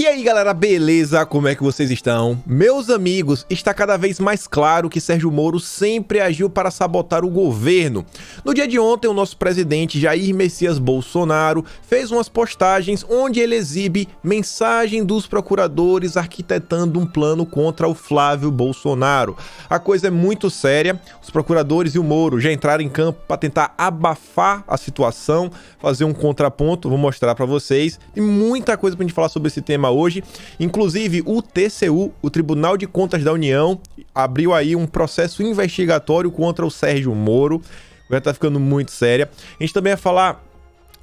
aí galera, beleza? Como é que vocês estão? Meus amigos, está cada vez mais claro que Sérgio Moro sempre agiu para sabotar o governo. No dia de ontem, o nosso presidente Jair Messias Bolsonaro fez umas postagens onde ele exibe mensagem dos procuradores arquitetando um plano contra o Flávio Bolsonaro. A coisa é muito séria, os procuradores e o Moro já entraram em campo para tentar abafar a situação, fazer um contraponto, vou mostrar para vocês. Tem muita coisa pra gente falar sobre esse tema hoje, inclusive o TCU, o Tribunal de Contas da União, abriu aí um processo investigatório contra o Sérgio Moro, vai estar ficando muito séria. A gente também vai falar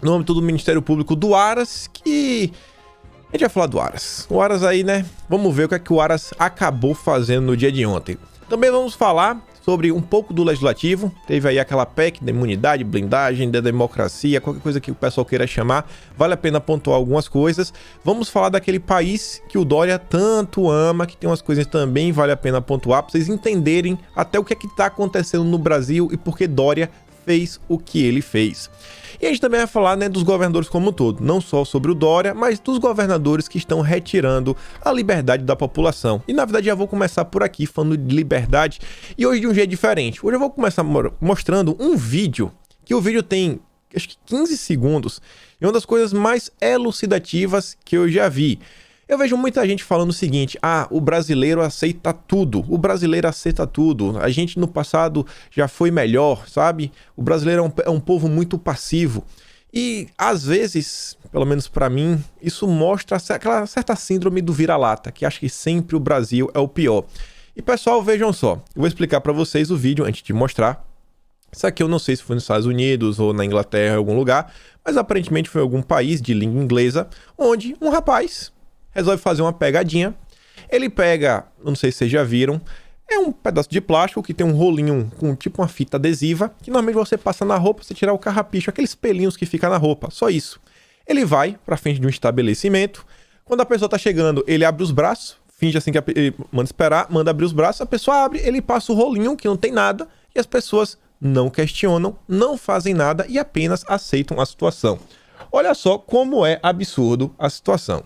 no âmbito do Ministério Público do Aras, que a gente vai falar do Aras. O Aras aí, né? Vamos ver o que é que o Aras acabou fazendo no dia de ontem. Também vamos falar sobre um pouco do Legislativo, teve aí aquela PEC da imunidade, blindagem, da democracia, qualquer coisa que o pessoal queira chamar, vale a pena pontuar algumas coisas. Vamos falar daquele país que o Dória tanto ama, que tem umas coisas também vale a pena pontuar, para vocês entenderem até o que é que tá acontecendo no Brasil e por que Dória fez o que ele fez. E a gente também vai falar, né, dos governadores como um todo, não só sobre o Dória, mas dos governadores que estão retirando a liberdade da população. E na verdade já vou começar por aqui falando de liberdade, e hoje de um jeito diferente. Hoje eu vou começar mostrando um vídeo, que o vídeo tem acho que 15 segundos, e uma das coisas mais elucidativas que eu já vi. Eu vejo muita gente falando o seguinte: ah, o brasileiro aceita tudo, o brasileiro aceita tudo, a gente no passado já foi melhor, sabe? O brasileiro é um povo muito passivo. E às vezes, pelo menos pra mim, isso mostra aquela certa síndrome do vira-lata, que acha que sempre o Brasil é o pior. E pessoal, vejam só, eu vou explicar pra vocês o vídeo antes de mostrar. Isso aqui eu não sei se foi nos Estados Unidos ou na Inglaterra, em algum lugar, mas aparentemente foi em algum país de língua inglesa, onde um rapaz resolve fazer uma pegadinha. Ele pega, não sei se vocês já viram, é um pedaço de plástico que tem um rolinho com tipo uma fita adesiva, que normalmente você passa na roupa, você tirar o carrapicho, aqueles pelinhos que ficam na roupa, só isso. Ele vai pra frente de um estabelecimento, quando a pessoa tá chegando, ele abre os braços, finge assim que ele manda esperar, manda abrir os braços, a pessoa abre, ele passa o rolinho que não tem nada, e as pessoas não questionam, não fazem nada e apenas aceitam a situação. Olha só como é absurdo a situação.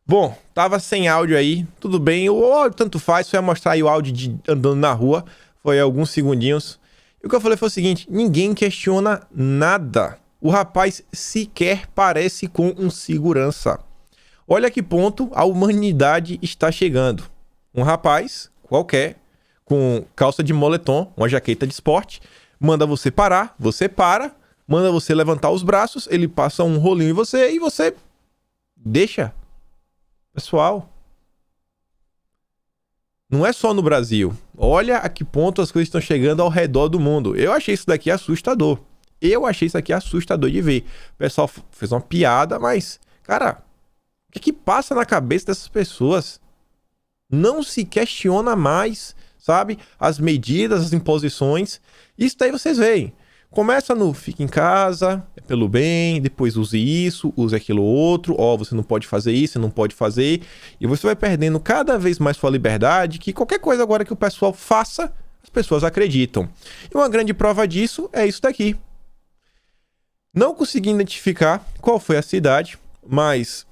Bom, tava sem áudio aí, tudo bem, o áudio tanto faz, só ia mostrar aí o áudio de andando na rua, foi alguns segundinhos. E o que eu falei foi o seguinte: ninguém questiona nada. O rapaz sequer parece com um segurança. Olha que ponto a humanidade está chegando. Um rapaz qualquer, com calça de moletom, uma jaqueta de esporte, manda você parar, você para, manda você levantar os braços, ele passa um rolinho em você e você deixa. Pessoal, não é só no Brasil. Olha a que ponto as coisas estão chegando ao redor do mundo. Eu achei isso daqui assustador. Eu achei isso aqui assustador de ver. O pessoal fez uma piada, mas, cara, o que é que passa na cabeça dessas pessoas? Não se questiona mais, sabe? As medidas, as imposições. Isso daí vocês veem. Começa no fica em casa, é pelo bem, depois use isso, use aquilo outro, ó, você não pode fazer isso, você não pode fazer, e você vai perdendo cada vez mais sua liberdade, que qualquer coisa agora que o pessoal faça, as pessoas acreditam. E uma grande prova disso é isso daqui. Não consegui identificar qual foi a cidade, mas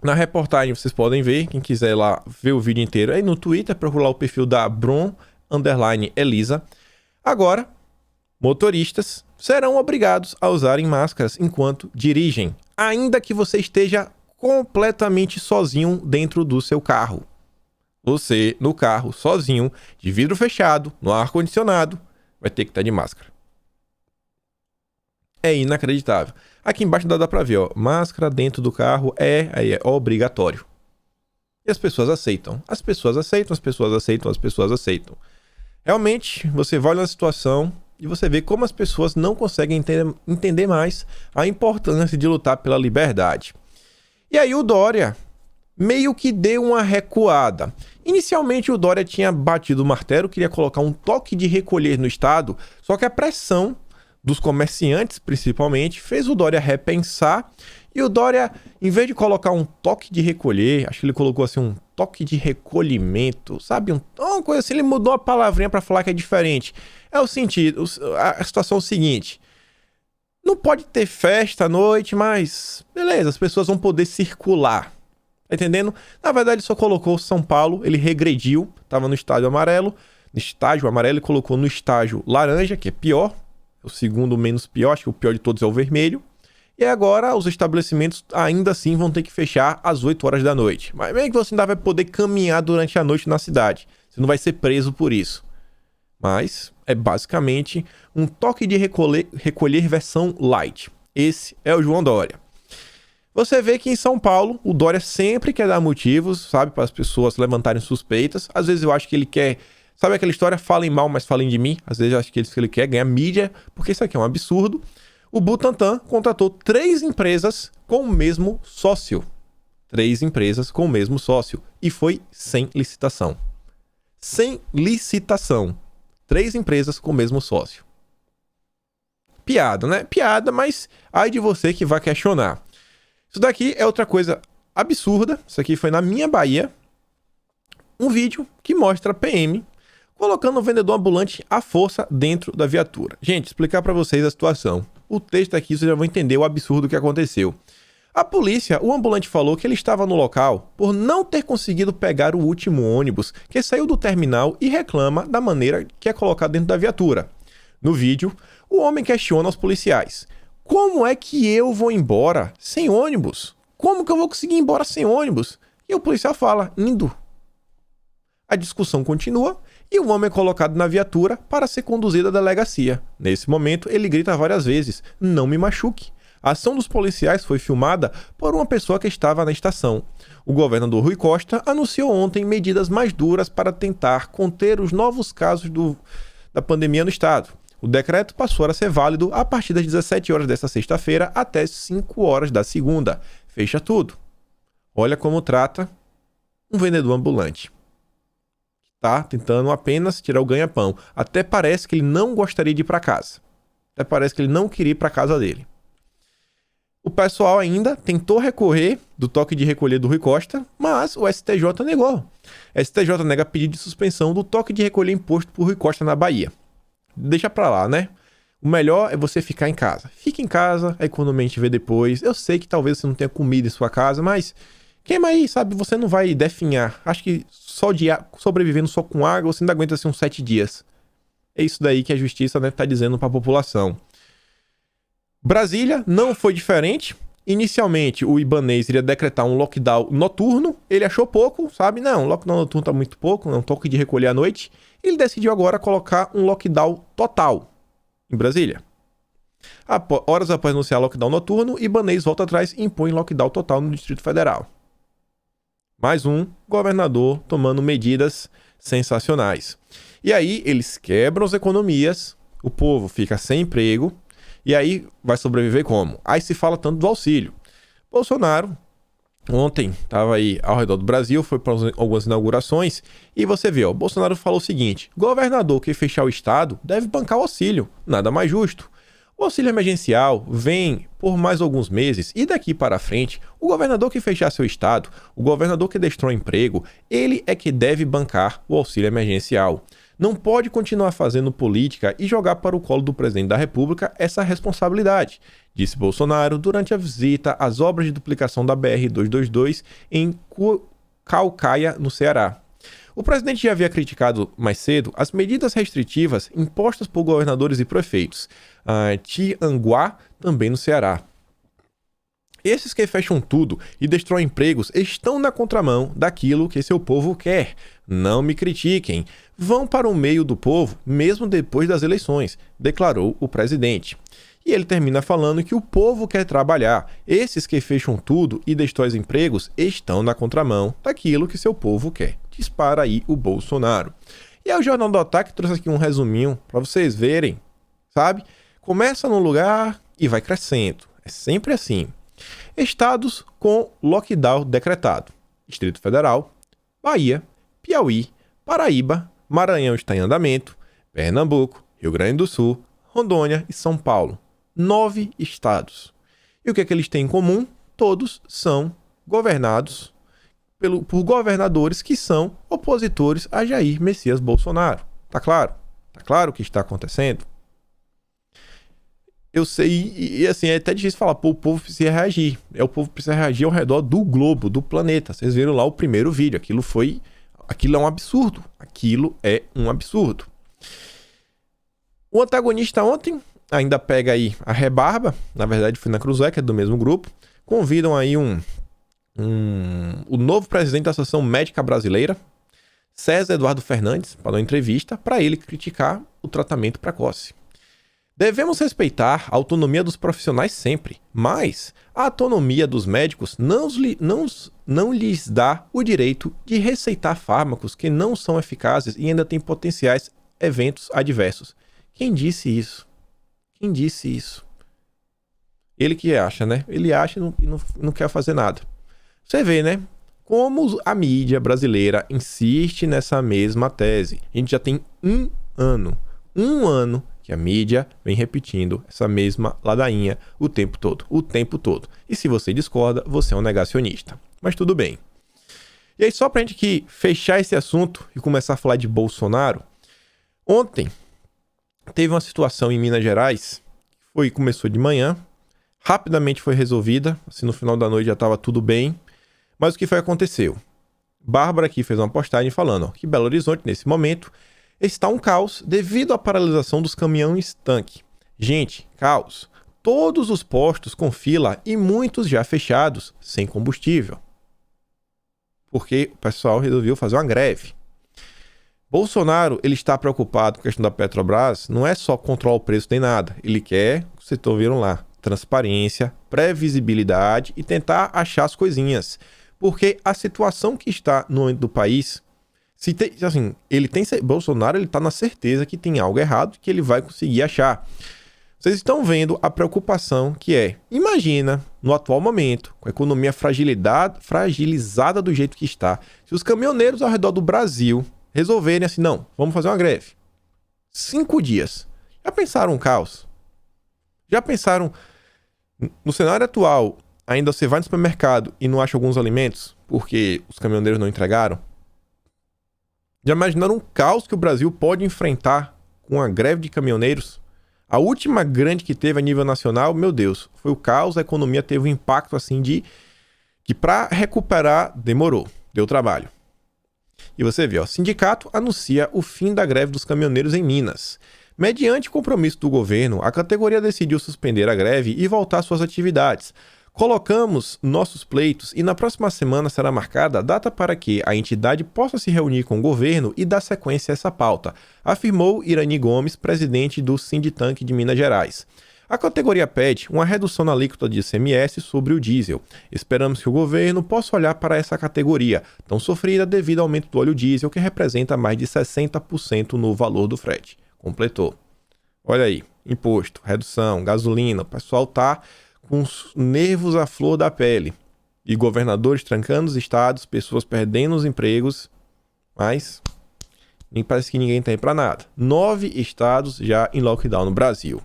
na reportagem vocês podem ver, quem quiser lá ver o vídeo inteiro, aí no Twitter, procura lá o perfil da Bron_Elisa. Agora, motoristas serão obrigados a usarem máscaras enquanto dirigem, ainda que você esteja completamente sozinho dentro do seu carro. Você, no carro, sozinho, de vidro fechado, no ar-condicionado, vai ter que estar de máscara. É inacreditável. Aqui embaixo dá pra ver, ó, máscara dentro do carro é obrigatório. E as pessoas aceitam. As pessoas aceitam, as pessoas aceitam, as pessoas aceitam. Realmente, você vai na situação e você vê como as pessoas não conseguem entender mais a importância de lutar pela liberdade. E aí o Dória meio que deu uma recuada. Inicialmente o Dória tinha batido o martelo, queria colocar um toque de recolher no estado, só que a pressão dos comerciantes, principalmente, fez o Dória repensar. E o Dória, em vez de colocar um toque de recolher, acho que ele colocou assim um toque de recolhimento, sabe? Uma coisa assim, ele mudou a palavrinha para falar que é diferente. É o sentido, a situação é o seguinte: não pode ter festa à noite, mas beleza, as pessoas vão poder circular. Tá entendendo? Na verdade, só colocou São Paulo, ele regrediu, tava no estágio amarelo, e colocou no estágio laranja, que é pior, o segundo menos pior, acho que o pior de todos é o vermelho. E agora os estabelecimentos ainda assim vão ter que fechar às 8 horas da noite. Mas bem que você ainda vai poder caminhar durante a noite na cidade. Você não vai ser preso por isso. Mas é basicamente um toque de recolher versão light. Esse é o João Dória. Você vê que em São Paulo, o Dória sempre quer dar motivos, sabe, para as pessoas levantarem suspeitas. Às vezes eu acho que ele quer... Sabe aquela história? Falem mal, mas falem de mim. Às vezes eu acho que ele quer ganhar mídia, porque isso aqui é um absurdo. O Butantan contratou 3 empresas com o mesmo sócio. 3 empresas com o mesmo sócio. E foi sem licitação. Sem licitação. 3 empresas com o mesmo sócio. Piada, né? Piada, mas ai de você que vai questionar. Isso daqui é outra coisa absurda. Isso aqui foi na minha Bahia. Um vídeo que mostra a PM colocando o vendedor ambulante à força dentro da viatura. Gente, explicar para vocês a situação. O texto aqui, vocês já vão entender o absurdo que aconteceu. A polícia, o ambulante falou que ele estava no local por não ter conseguido pegar o último ônibus que saiu do terminal e reclama da maneira que é colocado dentro da viatura. No vídeo, o homem questiona os policiais. Como é que eu vou embora sem ônibus? Como que eu vou conseguir ir embora sem ônibus? E o policial fala, indo. A discussão continua e o homem é colocado na viatura para ser conduzido à delegacia. Nesse momento, ele grita várias vezes, não me machuque. A ação dos policiais foi filmada por uma pessoa que estava na estação. O governador Rui Costa anunciou ontem medidas mais duras para tentar conter os novos casos da pandemia no estado. O decreto passou a ser válido a partir das 17 horas desta sexta-feira até 5 horas da segunda. Fecha tudo. Olha como trata um vendedor ambulante. Tá tentando apenas tirar o ganha-pão. Até parece que ele não gostaria de ir para casa. Até parece que ele não queria ir para casa dele. O pessoal ainda tentou recorrer do toque de recolher do Rui Costa, mas o STJ negou. O STJ nega pedido de suspensão do toque de recolher imposto por Rui Costa na Bahia. Deixa pra lá, né? O melhor é você ficar em casa. Fique em casa, a economia a gente vê depois. Eu sei que talvez você não tenha comida em sua casa, mas queima aí, sabe? Você não vai definhar. Acho que só sobrevivendo só com água, você ainda aguenta assim, uns 7 dias. É isso daí que a justiça, né, tá dizendo pra população. Brasília não foi diferente. Inicialmente, o Ibanez iria decretar um lockdown noturno. Ele achou pouco, sabe? Não, lockdown noturno tá muito pouco, é um toque de recolher à noite. Ele decidiu agora colocar um lockdown total em Brasília. Horas após anunciar lockdown noturno, Ibanez volta atrás e impõe lockdown total no Distrito Federal. Mais um governador tomando medidas sensacionais. E aí, eles quebram as economias, o povo fica sem emprego. E aí, vai sobreviver como? Aí se fala tanto do auxílio. Bolsonaro, ontem, estava aí ao redor do Brasil, foi para algumas inaugurações, e você vê, ó, Bolsonaro falou o seguinte, governador que fechar o estado deve bancar o auxílio, nada mais justo. O auxílio emergencial vem por mais alguns meses, e daqui para frente, o governador que fechar seu estado, o governador que destrói emprego, ele é que deve bancar o auxílio emergencial. Não pode continuar fazendo política e jogar para o colo do presidente da República essa responsabilidade, disse Bolsonaro durante a visita às obras de duplicação da BR-222 em Caucaia, no Ceará. O presidente já havia criticado mais cedo as medidas restritivas impostas por governadores e prefeitos, Tianguá, também no Ceará. Esses que fecham tudo e destroem empregos estão na contramão daquilo que seu povo quer. Não me critiquem. Vão para o meio do povo, mesmo depois das eleições, declarou o presidente. E ele termina falando que o povo quer trabalhar. Esses que fecham tudo e destroem empregos estão na contramão daquilo que seu povo quer. Dispara aí o Bolsonaro. E aí o Jornal do Ataque trouxe aqui um resuminho para vocês verem, sabe? Começa num lugar e vai crescendo. É sempre assim. Estados com lockdown decretado: Distrito Federal, Bahia, Piauí, Paraíba, Maranhão está em andamento, Pernambuco, Rio Grande do Sul, Rondônia e São Paulo. 9 estados. E o que é que eles têm em comum? Todos são governados por governadores que são opositores a Jair Messias Bolsonaro. Tá claro? Tá claro o que está acontecendo? Eu sei, e assim, é até difícil falar, pô, o povo precisa reagir. O povo precisa reagir ao redor do globo, do planeta. Vocês viram lá o primeiro vídeo. Aquilo é um absurdo. Aquilo é um absurdo. O antagonista ontem ainda pega aí a rebarba. Na verdade, foi na Cruzeiro, que é do mesmo grupo. Convidam aí o novo presidente da Associação Médica Brasileira, César Eduardo Fernandes, para uma entrevista, para ele criticar o tratamento precoce. Devemos respeitar a autonomia dos profissionais sempre, mas a autonomia dos médicos não lhes dá o direito de receitar fármacos que não são eficazes e ainda têm potenciais eventos adversos. Quem disse isso? Quem disse isso? Ele que acha, né? Ele acha e não quer fazer nada. Você vê, né? Como a mídia brasileira insiste nessa mesma tese. A gente já tem um ano que a mídia vem repetindo essa mesma ladainha o tempo todo. E se você discorda, você é um negacionista. Mas tudo bem. E aí, só pra gente aqui fechar esse assunto e começar a falar de Bolsonaro, ontem teve uma situação em Minas Gerais, começou de manhã, rapidamente foi resolvida, assim, no final da noite já estava tudo bem, mas o que aconteceu? Bárbara aqui fez uma postagem falando que Belo Horizonte, nesse momento, está um caos devido à paralisação dos caminhões-tanque. Gente, caos. Todos os postos com fila e muitos já fechados, sem combustível. Porque o pessoal resolveu fazer uma greve. Bolsonaro, ele está preocupado com a questão da Petrobras, não é só controlar o preço nem nada. Ele quer, vocês viram lá, transparência, previsibilidade e tentar achar as coisinhas. Porque a situação que está no momento do país, Bolsonaro, ele está na certeza que tem algo errado que ele vai conseguir achar. Vocês estão vendo a preocupação que é, imagina, no atual momento, com a economia fragilizada do jeito que está, se os caminhoneiros ao redor do Brasil resolverem assim, não, vamos fazer uma greve. 5 dias. Já pensaram um caos? Já pensaram, no cenário atual, ainda você vai no supermercado e não acha alguns alimentos porque os caminhoneiros não entregaram? Já imaginaram um caos que o Brasil pode enfrentar com a greve de caminhoneiros? A última grande que teve a nível nacional, meu Deus, foi o caos, a economia teve um impacto assim que para recuperar demorou, deu trabalho. E você vê, o sindicato anuncia o fim da greve dos caminhoneiros em Minas. Mediante compromisso do governo, a categoria decidiu suspender a greve e voltar às suas atividades. Colocamos nossos pleitos e na próxima semana será marcada a data para que a entidade possa se reunir com o governo e dar sequência a essa pauta, afirmou Irani Gomes, presidente do Sinditanque de Minas Gerais. A categoria pede uma redução na alíquota de ICMS sobre o diesel. Esperamos que o governo possa olhar para essa categoria, tão sofrida devido ao aumento do óleo diesel, que representa mais de 60% no valor do frete. Completou. Olha aí, imposto, redução, gasolina, o pessoal tá com os nervos à flor da pele. E governadores trancando os estados, pessoas perdendo os empregos, mas parece que ninguém tem para nada. 9 estados já em lockdown no Brasil.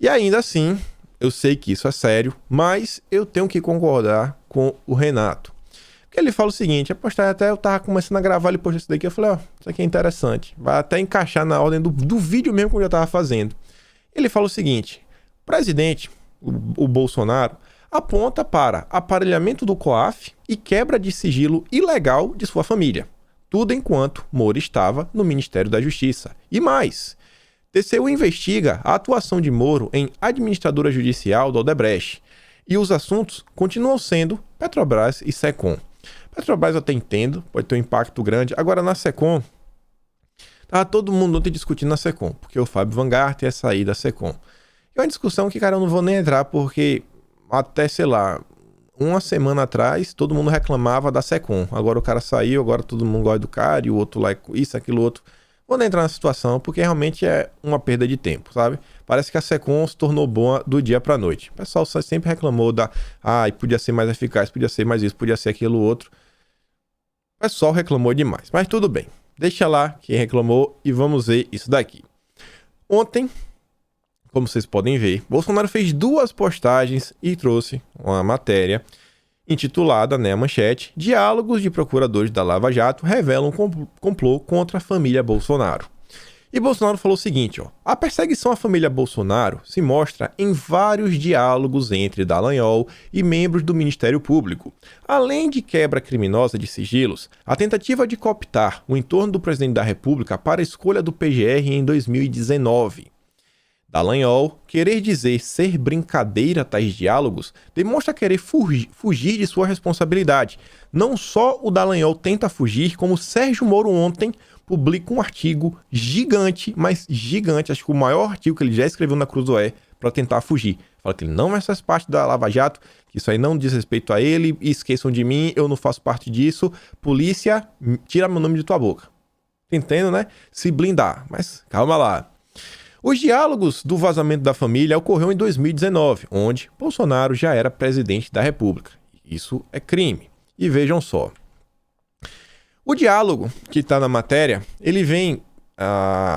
E ainda assim, eu sei que isso é sério, mas eu tenho que concordar com o Renato. Porque ele fala o seguinte, até eu tava começando a gravar, ele postou isso daqui, eu falei, isso aqui é interessante. Vai até encaixar na ordem do vídeo mesmo que eu já tava fazendo. Ele fala o seguinte, o presidente, o Bolsonaro, aponta para aparelhamento do COAF e quebra de sigilo ilegal de sua família. Tudo enquanto Moro estava no Ministério da Justiça. E mais, TCU investiga a atuação de Moro em administradora judicial do Odebrecht. E os assuntos continuam sendo Petrobras e Secom. Petrobras eu até entendo, pode ter um impacto grande. Agora na Secom, tava todo mundo ontem discutindo na Secom, porque o Fábio Van Garten ia sair da Secom. É uma discussão que, cara, eu não vou nem entrar, porque até, sei lá, uma semana atrás, todo mundo reclamava da Secom. Agora o cara saiu, agora todo mundo gosta do cara, e o outro lá, isso, aquilo, outro. Vou nem entrar na situação, porque realmente é uma perda de tempo, sabe? Parece que a Secom se tornou boa do dia pra noite. O pessoal sempre reclamou podia ser mais eficaz, podia ser mais isso, podia ser aquilo outro. O pessoal reclamou demais, mas tudo bem. Deixa lá quem reclamou e vamos ver isso daqui. Ontem, como vocês podem ver, Bolsonaro fez 2 postagens e trouxe uma matéria intitulada, né, a manchete, Diálogos de procuradores da Lava Jato revelam complô contra a família Bolsonaro. E Bolsonaro falou o seguinte, a perseguição à família Bolsonaro se mostra em vários diálogos entre Dallagnol e membros do Ministério Público. Além de quebra criminosa de sigilos, a tentativa de cooptar o entorno do presidente da República para a escolha do PGR em 2019. Dallagnol querer dizer ser brincadeira tais diálogos demonstra querer fugir de sua responsabilidade. Não só o Dallagnol tenta fugir, como Sérgio Moro ontem publica um artigo gigante, mas gigante, acho que o maior artigo que ele já escreveu na Cruzoé para tentar fugir. Fala que ele não faz parte da Lava Jato, que isso aí não diz respeito a ele, esqueçam de mim, eu não faço parte disso. Polícia, tira meu nome de tua boca. Entendo, né? Se blindar, mas calma lá. Os diálogos do vazamento da família ocorreu em 2019, onde Bolsonaro já era presidente da República. Isso é crime. E vejam só. O diálogo que está na matéria, ele vem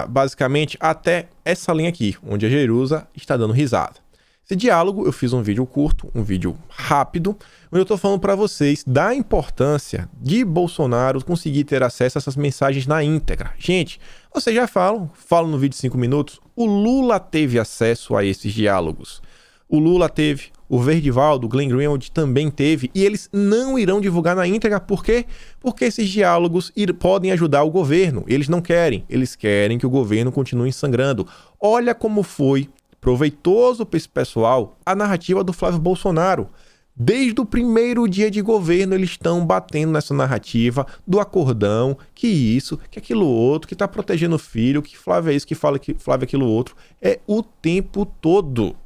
basicamente até essa linha aqui, onde a Jerusa está dando risada. Esse diálogo, eu fiz um vídeo curto, um vídeo rápido, onde eu estou falando para vocês da importância de Bolsonaro conseguir ter acesso a essas mensagens na íntegra. Gente, vocês já falam no vídeo de 5 minutos, o Lula teve acesso a esses diálogos. O Lula teve, o Verdivaldo, o Glenn Greenwald também teve, e eles não irão divulgar na íntegra. Por quê? Porque esses diálogos podem ajudar o governo. Eles não querem, eles querem que o governo continue sangrando. Olha como foi proveitoso para esse pessoal a narrativa do Flávio Bolsonaro. Desde o primeiro dia de governo, eles estão batendo nessa narrativa do acordão, que isso, que aquilo outro, que está protegendo o filho, que Flávio é isso, que fala que Flávio é aquilo outro. É o tempo todo.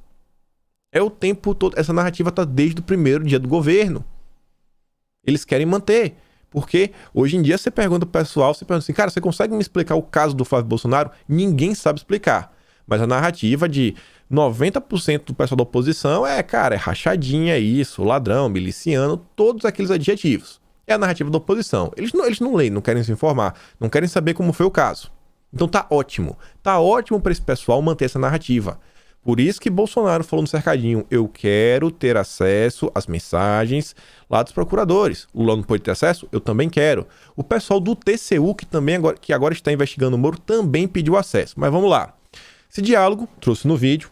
É o tempo todo. Essa narrativa está desde o primeiro dia do governo. Eles querem manter. Porque hoje em dia você pergunta pro pessoal, você pergunta assim, cara, você consegue me explicar o caso do Flávio Bolsonaro? Ninguém sabe explicar. Mas a narrativa de 90% do pessoal da oposição é rachadinha, isso, ladrão, miliciano, todos aqueles adjetivos. É a narrativa da oposição. Eles não leem, não querem se informar, não querem saber como foi o caso. Então tá ótimo para esse pessoal manter essa narrativa. Por isso que Bolsonaro falou no cercadinho, eu quero ter acesso às mensagens lá dos procuradores. O Lula não pode ter acesso? Eu também quero. O pessoal do TCU, que agora está investigando o Moro, também pediu acesso. Mas vamos lá. Esse diálogo, trouxe no vídeo.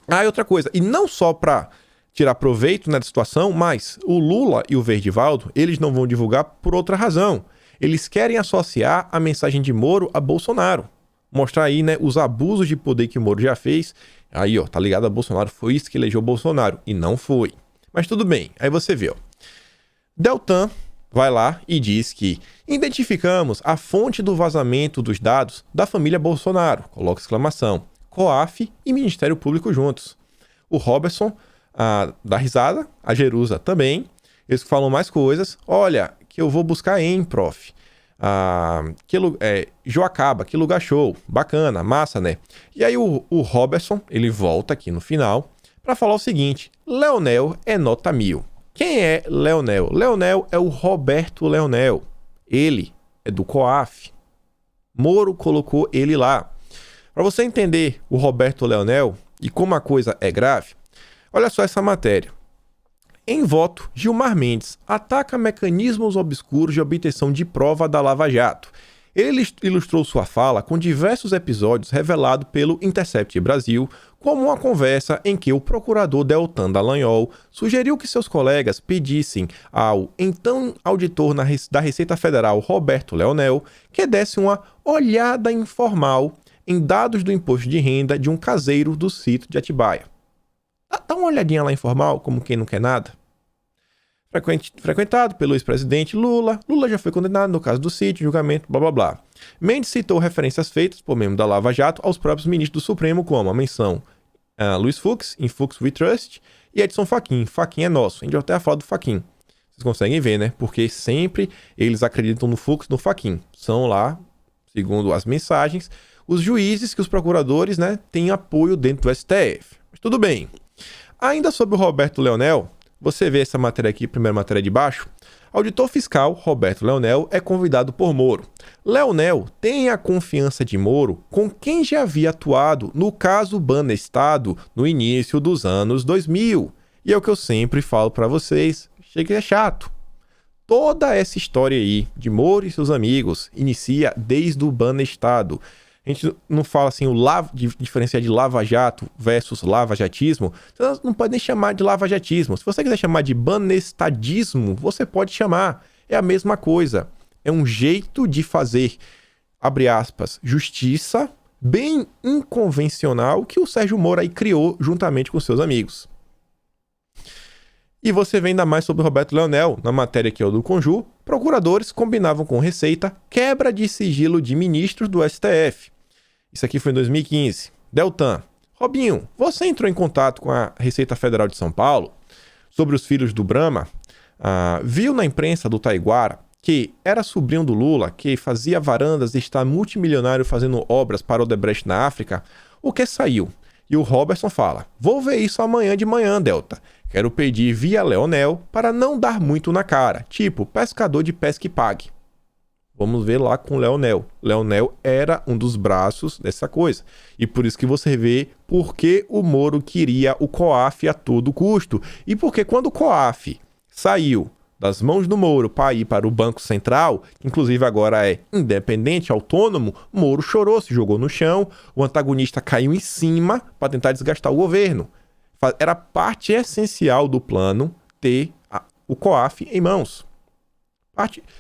E outra coisa, e não só para tirar proveito, né, da situação, mas o Lula e o Verdivaldo, eles não vão divulgar por outra razão. Eles querem associar a mensagem de Moro a Bolsonaro. Mostrar aí, né, os abusos de poder que o Moro já fez. Aí, tá ligado a Bolsonaro, foi isso que elegeu Bolsonaro. E não foi. Mas tudo bem, aí você vê, Deltan vai lá e diz que identificamos a fonte do vazamento dos dados da família Bolsonaro, coloca exclamação, COAF e Ministério Público juntos. O Robertson dá risada, a Jerusa também, eles falam mais coisas, olha, que eu vou buscar prof. Joacaba, que lugar show, bacana, massa, né? E aí o Robertson, ele volta aqui no final para falar o seguinte, Leonel é nota 1000. Quem é Leonel? Leonel é o Roberto Leonel. Ele é do COAF. Moro colocou ele lá. Para você entender o Roberto Leonel e como a coisa é grave, olha só essa matéria. Em voto, Gilmar Mendes ataca mecanismos obscuros de obtenção de prova da Lava Jato. Ele ilustrou sua fala com diversos episódios revelados pelo Intercept Brasil, como uma conversa em que o procurador Deltan Dallagnol sugeriu que seus colegas pedissem ao então auditor da Receita Federal, Roberto Leonel, que desse uma olhada informal em dados do imposto de renda de um caseiro do sítio de Atibaia. Dá uma olhadinha lá informal, como quem não quer nada. Frequentado pelo ex-presidente Lula. Lula já foi condenado no caso do sítio, julgamento, blá blá blá. Mendes citou referências feitas por membro da Lava Jato aos próprios ministros do Supremo, como a menção Luiz Fux, em Fux We Trust, e Edson Fachin. Fachin é nosso. A gente vai até falar do Fachin. Vocês conseguem ver, né? Porque sempre eles acreditam no Fux, no Fachin. São lá, segundo as mensagens, os juízes que os procuradores, né, têm apoio dentro do STF. Mas tudo bem. Ainda sobre o Roberto Leonel, você vê essa matéria aqui, primeira matéria de baixo. Auditor fiscal Roberto Leonel é convidado por Moro. Leonel tem a confiança de Moro, com quem já havia atuado no caso Banestado no início dos anos 2000. E é o que eu sempre falo para vocês, chega é chato. Toda essa história aí de Moro e seus amigos inicia desde o Banestado. A gente não fala assim, de diferenciar de lava-jato versus lava-jatismo. Você não pode nem chamar de lava-jatismo. Se você quiser chamar de banestadismo, você pode chamar. É a mesma coisa. É um jeito de fazer, abre aspas, justiça, bem inconvencional, que o Sérgio Moro aí criou juntamente com seus amigos. E você vê ainda mais sobre o Roberto Leonel, na matéria aqui do Conju. Procuradores combinavam com Receita quebra de sigilo de ministros do STF. Isso aqui foi em 2015. Deltan. Robinho, você entrou em contato com a Receita Federal de São Paulo sobre os filhos do Brahma? Viu na imprensa do Taiguara que era sobrinho do Lula, que fazia varandas e está multimilionário fazendo obras para o Odebrecht na África? O que saiu? E o Robertson fala, vou ver isso amanhã de manhã, Delta. Quero pedir via Leonel para não dar muito na cara, tipo pescador de pesca e pague. Vamos ver lá com o Leonel. Leonel era um dos braços dessa coisa. E por isso que você vê por que o Moro queria o COAF a todo custo. E porque quando o COAF saiu das mãos do Moro para ir para o Banco Central, que inclusive agora é independente, autônomo, Moro chorou, se jogou no chão, o antagonista caiu em cima para tentar desgastar o governo. Era parte essencial do plano ter o COAF em mãos.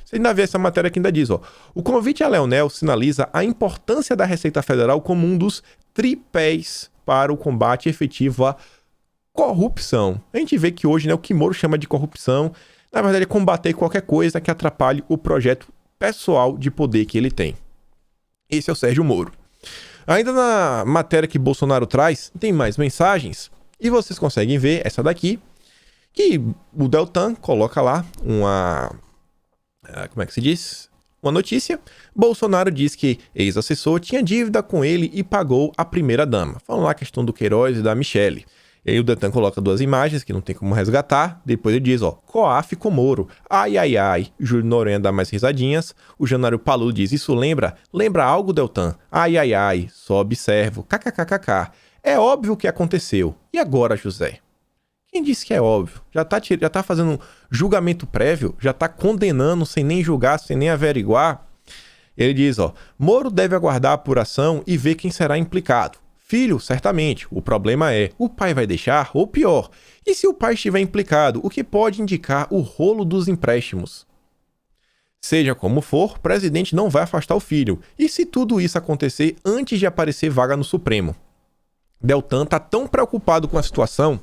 Você ainda vê essa matéria que ainda diz, ó, o convite a Leonel sinaliza a importância da Receita Federal como um dos tripés para o combate efetivo à corrupção. A gente vê que hoje, né, o que Moro chama de corrupção, na verdade é combater qualquer coisa que atrapalhe o projeto pessoal de poder que ele tem. Esse é o Sérgio Moro. Ainda na matéria que Bolsonaro traz, tem mais mensagens, e vocês conseguem ver essa daqui, que o Deltan coloca lá como é que se diz? Uma notícia. Bolsonaro diz que ex-assessor tinha dívida com ele e pagou a primeira-dama. Falando lá a questão do Queiroz e da Michelle. E aí o Deltan coloca duas imagens que não tem como resgatar. Depois ele diz, ó, COAF com Moro. Ai, ai, ai. Júlio Noronha dá mais risadinhas. O Janário Palu diz, isso lembra? Lembra algo, Deltan? Ai, ai, ai. Só observo. KKKKK. É óbvio o que aconteceu. E agora, José? Quem disse que é óbvio? Já tá fazendo julgamento prévio? Já tá condenando sem nem julgar, sem nem averiguar? Ele diz, ó, Moro deve aguardar a apuração e ver quem será implicado. Filho, certamente. O problema é, o pai vai deixar ou pior? E se o pai estiver implicado, o que pode indicar o rolo dos empréstimos? Seja como for, o presidente não vai afastar o filho. E se tudo isso acontecer antes de aparecer vaga no Supremo? Deltan tá tão preocupado com a situação,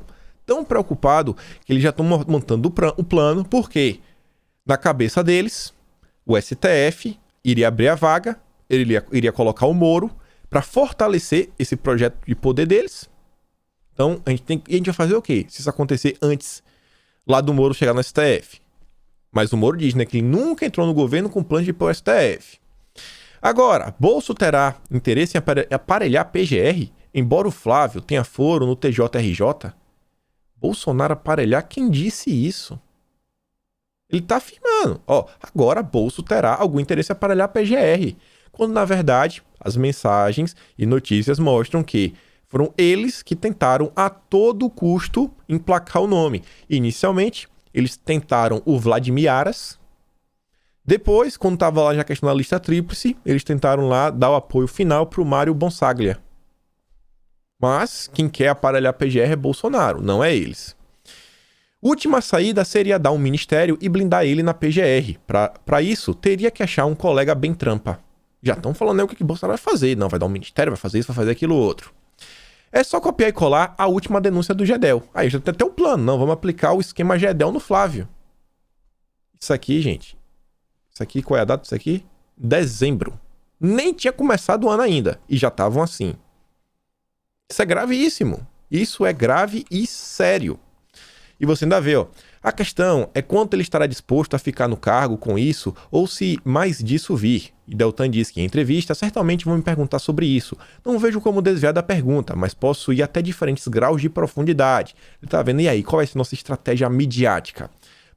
tão preocupado, que eles já estão montando o plano, porque na cabeça deles, o STF iria abrir a vaga, ele iria colocar o Moro para fortalecer esse projeto de poder deles. Então, a gente vai fazer o quê? Se isso acontecer antes lá do Moro chegar no STF. Mas o Moro diz, né, que ele nunca entrou no governo com plano de ir para o STF. Agora, Bolso terá interesse em aparelhar a PGR, embora o Flávio tenha foro no TJRJ? Bolsonaro aparelhar? Quem disse isso? Ele tá afirmando, ó, agora Bolso terá algum interesse em aparelhar a PGR. Quando, na verdade, as mensagens e notícias mostram que foram eles que tentaram a todo custo emplacar o nome. Inicialmente, eles tentaram o Vladimir Aras. Depois, quando estava lá já a questão da lista tríplice, eles tentaram lá dar o apoio final para o Mário Bonsaglia. Mas quem quer aparelhar a PGR é Bolsonaro, não é eles. Última saída seria dar um ministério e blindar ele na PGR. Para isso, teria que achar um colega bem trampa. Já estão falando o que Bolsonaro vai fazer. Não, vai dar um ministério, vai fazer isso, vai fazer aquilo outro. É só copiar e colar a última denúncia do Gedel. Aí já tem até um plano. Não, vamos aplicar o esquema Gedel no Flávio. Isso aqui, gente. Isso aqui, qual é a data disso aqui? Dezembro. Nem tinha começado o ano ainda. E já estavam assim. Isso é gravíssimo. Isso é grave e sério. E você ainda vê, ó. A questão é quanto ele estará disposto a ficar no cargo com isso ou se mais disso vir. E Deltan diz que em entrevista certamente vão me perguntar sobre isso. Não vejo como desviar da pergunta, mas posso ir até diferentes graus de profundidade. Ele tá vendo, e aí, qual vai ser a nossa estratégia midiática?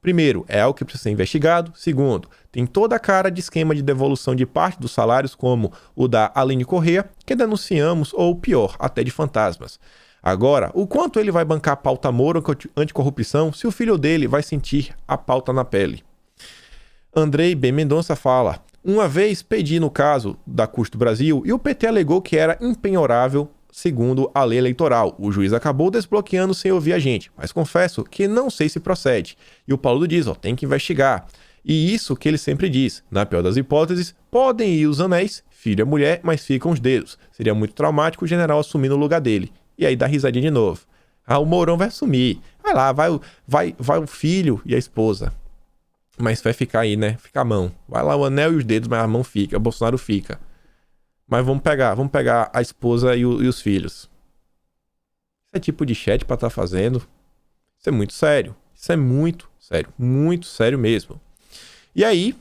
Primeiro, é algo que precisa ser investigado. Segundo, tem toda a cara de esquema de devolução de parte dos salários, como o da Aline Corrêa, que denunciamos, ou pior, até de fantasmas. Agora, o quanto ele vai bancar a pauta Moro anticorrupção se o filho dele vai sentir a pauta na pele? Andrei B. Mendonça fala: uma vez pedi no caso da Custo Brasil e o PT alegou que era impenhorável segundo a lei eleitoral. O juiz acabou desbloqueando sem ouvir a gente, mas confesso que não sei se procede. E o Paulo diz, tem que investigar. E isso que ele sempre diz, na pior das hipóteses, podem ir os anéis, filho é mulher, mas ficam os dedos. Seria muito traumático o general assumir no lugar dele. E aí dá risadinha de novo. O Mourão vai assumir. Vai lá, vai o filho e a esposa. Mas vai ficar aí, né? Fica a mão. Vai lá o anel e os dedos, mas a mão fica. O Bolsonaro fica. Mas vamos pegar a esposa e os filhos. Isso é tipo de chat pra estar fazendo. Isso é muito sério. Isso é muito sério mesmo. E aí,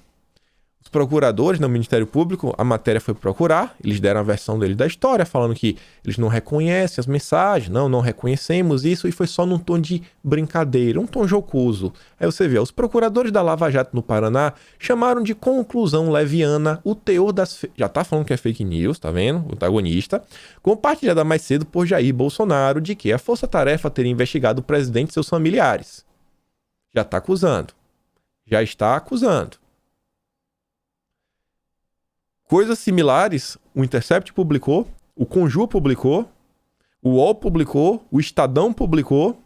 os procuradores no Ministério Público, a matéria foi procurar, eles deram a versão deles da história, falando que eles não reconhecem as mensagens, não reconhecemos isso, e foi só num tom de brincadeira, um tom jocoso. Aí você vê, os procuradores da Lava Jato no Paraná chamaram de conclusão leviana o teor das... Já tá falando que é fake news, tá vendo? O antagonista. Compartilhada mais cedo por Jair Bolsonaro de que a Força Tarefa teria investigado o presidente e seus familiares. Já tá acusando. Já está acusando. Coisas similares, o Intercept publicou, o Conjur publicou, o UOL publicou, o Estadão publicou.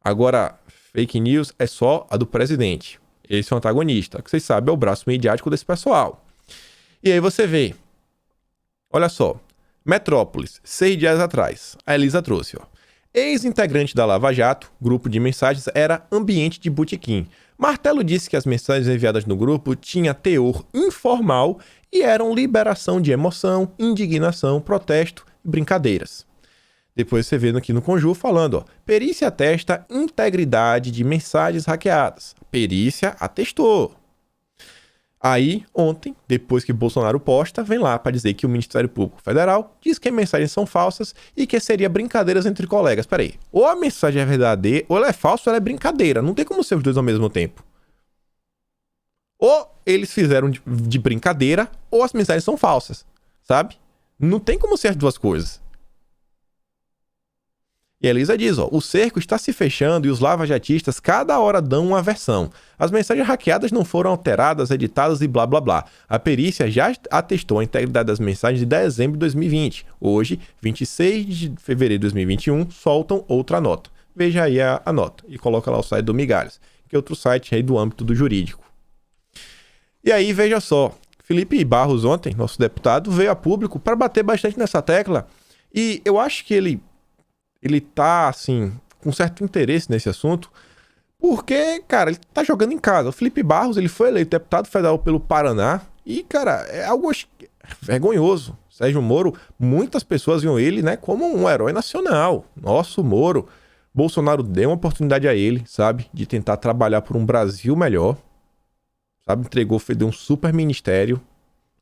Agora, fake news é só a do presidente. Esse é o antagonista, que vocês sabem é o braço midiático desse pessoal. E aí você vê, olha só, Metrópolis, 6 dias atrás, a Elisa trouxe, ex-integrante da Lava Jato, grupo de mensagens era ambiente de botequim. Martelo disse que as mensagens enviadas no grupo tinham teor informal e eram liberação de emoção, indignação, protesto e brincadeiras. Depois você vê aqui no Conjur falando, perícia atesta integridade de mensagens hackeadas. Perícia atestou. Aí, ontem, depois que Bolsonaro posta, vem lá para dizer que o Ministério Público Federal diz que as mensagens são falsas e que seria brincadeiras entre colegas. Peraí, ou a mensagem é verdadeira, ou ela é falsa ou ela é brincadeira. Não tem como ser os dois ao mesmo tempo. Ou eles fizeram de brincadeira, ou as mensagens são falsas, sabe? Não tem como ser as duas coisas. E a Elisa diz, o cerco está se fechando e os lavajatistas cada hora dão uma versão. As mensagens hackeadas não foram alteradas, editadas e blá blá blá. A perícia já atestou a integridade das mensagens de dezembro de 2020. Hoje, 26 de fevereiro de 2021, soltam outra nota. Veja aí a nota e coloca lá o site do Migalhas, que é outro site aí do âmbito do jurídico. E aí, veja só, Felipe Barros ontem, nosso deputado, veio a público para bater bastante nessa tecla e eu acho que ele tá, assim, com certo interesse nesse assunto, porque, cara, ele tá jogando em casa. O Felipe Barros, ele foi eleito deputado federal pelo Paraná e, cara, é algo vergonhoso. Sérgio Moro, muitas pessoas viam ele, né, como um herói nacional. Nosso Moro. Bolsonaro deu uma oportunidade a ele, sabe, de tentar trabalhar por um Brasil melhor, sabe, deu um super ministério,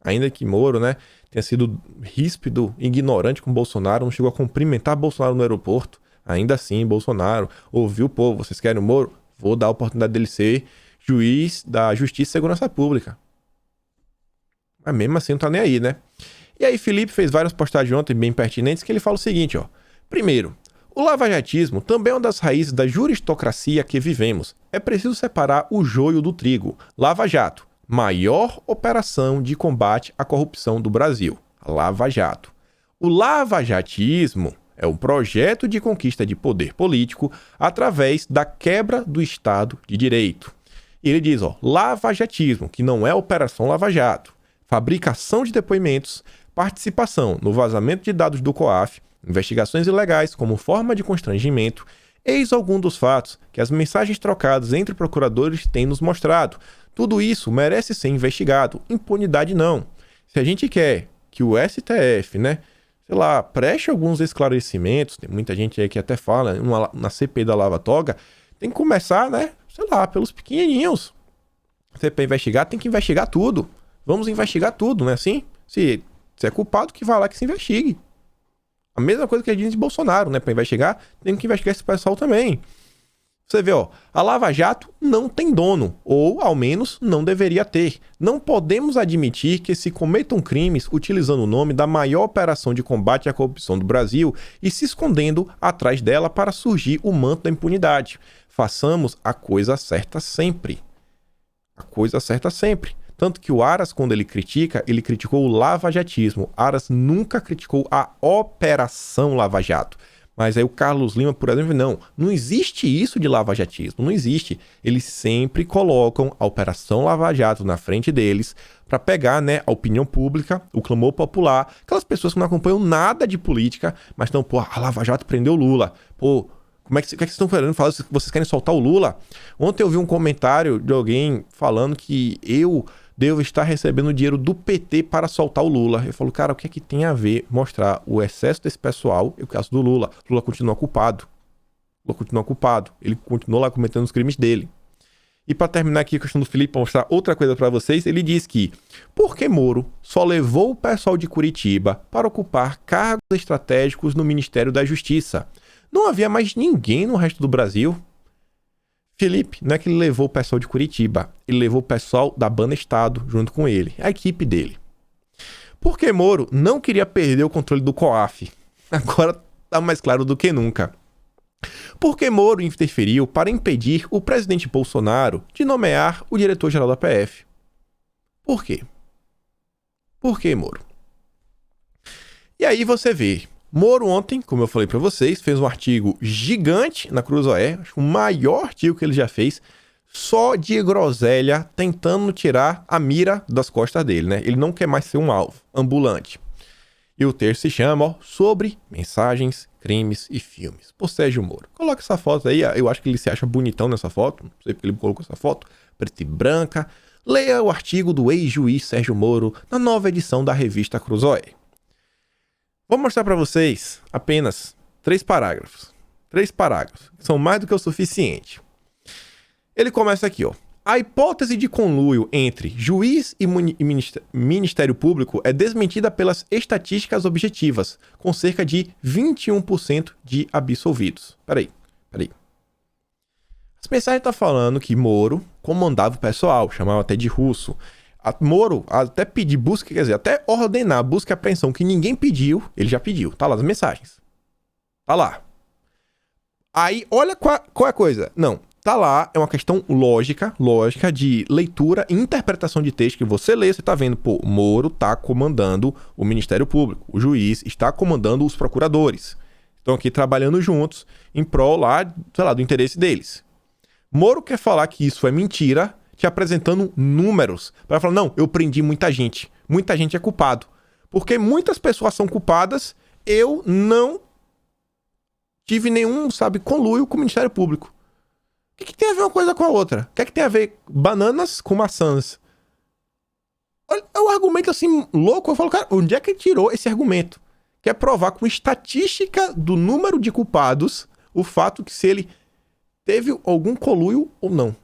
ainda que Moro, né, tenha sido ríspido, ignorante com Bolsonaro, não chegou a cumprimentar Bolsonaro no aeroporto. Ainda assim, Bolsonaro ouviu o povo, vocês querem o Moro? Vou dar a oportunidade dele ser juiz da Justiça e Segurança Pública. Mas mesmo assim não tá nem aí, né? E aí Felipe fez várias postagens ontem bem pertinentes que ele fala o seguinte, Primeiro, o lavajatismo também é uma das raízes da juristocracia que vivemos. É preciso separar o joio do trigo. Lava Jato, maior operação de combate à corrupção do Brasil, a Lava Jato. O lavajatismo é um projeto de conquista de poder político através da quebra do Estado de Direito. E ele diz, lavajatismo, que não é Operação Lava Jato, fabricação de depoimentos, participação no vazamento de dados do COAF, investigações ilegais como forma de constrangimento, eis algum dos fatos que as mensagens trocadas entre procuradores têm nos mostrado. Tudo isso merece ser investigado. Impunidade não. Se a gente quer que o STF, né, sei lá, preste alguns esclarecimentos, tem muita gente aí que até fala, na CPI da Lava Toga, tem que começar, né, sei lá, pelos pequenininhos. A CPI investigar, tem que investigar tudo. Vamos investigar tudo, não é assim? Se é culpado, que vá lá que se investigue. A mesma coisa que a gente diz de Bolsonaro, né, para investigar, tem que investigar esse pessoal também. Você vê, ó, a Lava Jato não tem dono, ou ao menos não deveria ter. Não podemos admitir que se cometam crimes utilizando o nome da maior operação de combate à corrupção do Brasil e se escondendo atrás dela para surgir o manto da impunidade. Façamos a coisa certa sempre. A coisa certa sempre. Tanto que o Aras, quando ele criticou o lavajatismo. Aras nunca criticou a Operação Lava Jato. Mas aí o Carlos Lima, por exemplo, não existe isso de lavajatismo, não existe. Eles sempre colocam a Operação Lava Jato na frente deles para pegar, né, a opinião pública, o clamor popular, aquelas pessoas que não acompanham nada de política, mas estão, pô, a Lava Jato prendeu o Lula. Pô, o que é que vocês estão falando? Vocês querem soltar o Lula? Ontem eu vi um comentário de alguém falando que eu devo estar recebendo dinheiro do PT para soltar o Lula. Eu falo, cara, o que é que tem a ver mostrar o excesso desse pessoal e o caso do Lula? O Lula continua culpado. O Lula continua culpado. Ele continua lá cometendo os crimes dele. E para terminar aqui a questão do Felipe, para mostrar outra coisa para vocês, ele diz que por que Moro só levou o pessoal de Curitiba para ocupar cargos estratégicos no Ministério da Justiça? Não havia mais ninguém no resto do Brasil. Felipe, não é que ele levou o pessoal de Curitiba, ele levou o pessoal da Banestado junto com ele, a equipe dele. Porque Moro não queria perder o controle do COAF. Agora tá mais claro do que nunca. Porque Moro interferiu para impedir o presidente Bolsonaro de nomear o diretor-geral da PF. Por quê? Por que Moro? E aí você vê, Moro ontem, como eu falei pra vocês, fez um artigo gigante na Cruzoé, acho que o maior artigo que ele já fez, só de groselha, tentando tirar a mira das costas dele, né? Ele não quer mais ser um alvo ambulante. E o texto se chama, ó, Sobre Mensagens, Crimes e Filmes, por Sérgio Moro. Coloca essa foto aí, eu acho que ele se acha bonitão nessa foto, não sei porque ele colocou essa foto, preta e branca. Leia o artigo do ex-juiz Sérgio Moro na nova edição da revista Cruzoé. Vou mostrar para vocês apenas 3 parágrafos. 3 parágrafos, que são mais do que o suficiente. Ele começa aqui, ó. A hipótese de conluio entre juiz e Ministério Público é desmentida pelas estatísticas objetivas, com cerca de 21% de absolvidos. Peraí. As mensagens estão falando que Moro comandava o pessoal, chamava até de russo. Moro até pedir busca, quer dizer, até ordenar busca e apreensão que ninguém pediu, ele já pediu. Tá lá as mensagens. Tá lá. Aí, olha qual é a coisa. Não, tá lá, é uma questão lógica de leitura e interpretação de texto que você lê, você tá vendo, pô, Moro tá comandando o Ministério Público, o juiz está comandando os procuradores. Estão aqui trabalhando juntos em prol lá, sei lá, do interesse deles. Moro quer falar que isso é mentira, te apresentando números, para falar, não, eu prendi muita gente é culpado, porque muitas pessoas são culpadas, eu não tive nenhum, conluio com o Ministério Público. O que tem a ver uma coisa com a outra? O que tem a ver bananas com maçãs? É um argumento assim, louco, eu falo, cara, onde é que ele tirou esse argumento? Quer provar com estatística do número de culpados, o fato que se ele teve algum conluio ou não.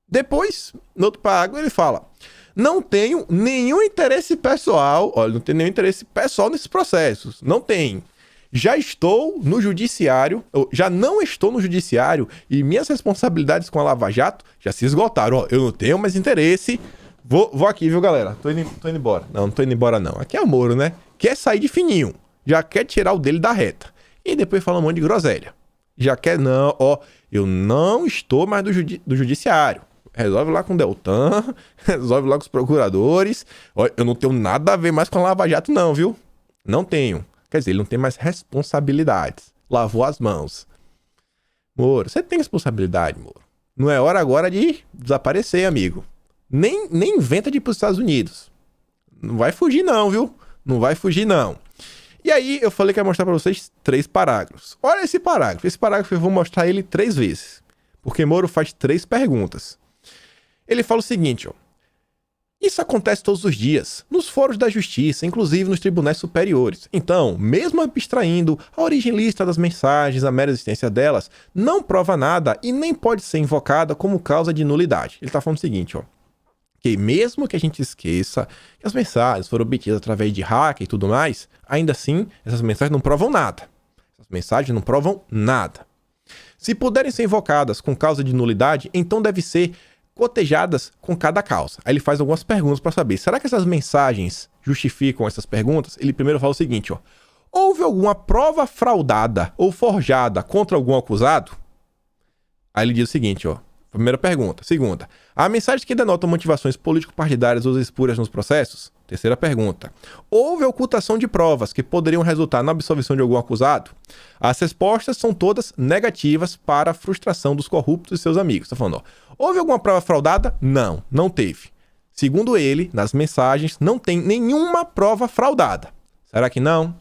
Depois, no outro parágrafo, ele fala: não tenho nenhum interesse pessoal, olha, não tenho nenhum interesse pessoal nesses processos, não tenho. Já estou no judiciário, já não estou no judiciário e minhas responsabilidades com a Lava Jato já se esgotaram. Ó, eu não tenho mais interesse, vou aqui, viu, galera? Tô indo embora. Não tô indo embora, não. Aqui é o Moro, né? Quer sair de fininho, já quer tirar o dele da reta. E depois fala um monte de groselha. Já quer, não, ó, eu não estou mais do judiciário. Resolve lá com o Deltan, resolve lá com os procuradores. Ó, eu não tenho nada a ver mais com a Lava Jato, não, viu? Não tenho. Quer dizer, ele não tem mais responsabilidades. Lavou as mãos. Moro, você tem responsabilidade, Moro. Não é hora agora de desaparecer, amigo. Nem inventa de ir para os Estados Unidos. Não vai fugir não, viu? Não vai fugir não. E aí eu falei que ia mostrar para vocês 3 parágrafos. Olha esse parágrafo. Esse parágrafo eu vou mostrar ele 3 vezes. Porque Moro faz 3 perguntas. Ele fala o seguinte, ó. Isso acontece todos os dias, nos fóruns da justiça, inclusive nos tribunais superiores. Então, mesmo abstraindo a origem lícita das mensagens, a mera existência delas, não prova nada e nem pode ser invocada como causa de nulidade. Ele está falando o seguinte, ó. Que mesmo que a gente esqueça que as mensagens foram obtidas através de hacker e tudo mais, ainda assim, essas mensagens não provam nada. Essas mensagens não provam nada. Se puderem ser invocadas com causa de nulidade, então devem ser cotejadas com cada causa. Aí ele faz algumas perguntas para saber, será que essas mensagens justificam essas perguntas? Ele primeiro fala o seguinte, ó. Houve alguma prova fraudada ou forjada contra algum acusado? Aí ele diz o seguinte, ó. Primeira pergunta. Segunda, há mensagens que denotam motivações político-partidárias ou espúrias nos processos? Terceira pergunta. Houve ocultação de provas que poderiam resultar na absolvição de algum acusado? As respostas são todas negativas para a frustração dos corruptos e seus amigos. Está falando, ó. Houve alguma prova fraudada? Não, não teve. Segundo ele, nas mensagens, não tem nenhuma prova fraudada. Será que não?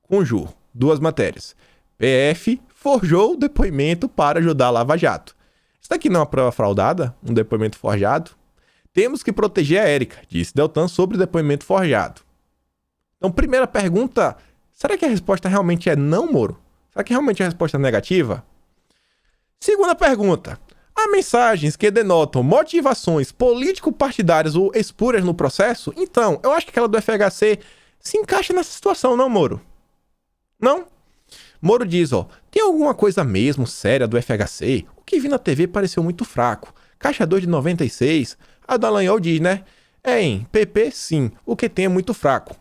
Conjuro. Duas matérias. PF forjou o depoimento para ajudar a Lava Jato. Isso daqui não é uma prova fraudada? Um depoimento forjado? Temos que proteger a Érica, disse Deltan sobre o depoimento forjado. Então, primeira pergunta, será que a resposta realmente é não, Moro? Será que realmente a resposta é negativa? Segunda pergunta, há mensagens que denotam motivações político-partidárias ou espúrias no processo? Então, eu acho que aquela do FHC se encaixa nessa situação, não, Moro? Não? Moro diz, ó, tem alguma coisa mesmo séria do FHC? O que vi na TV pareceu muito fraco. Caixa 2 de 96, a Dallagnol diz, né? Em PP, sim, o que tem é muito fraco.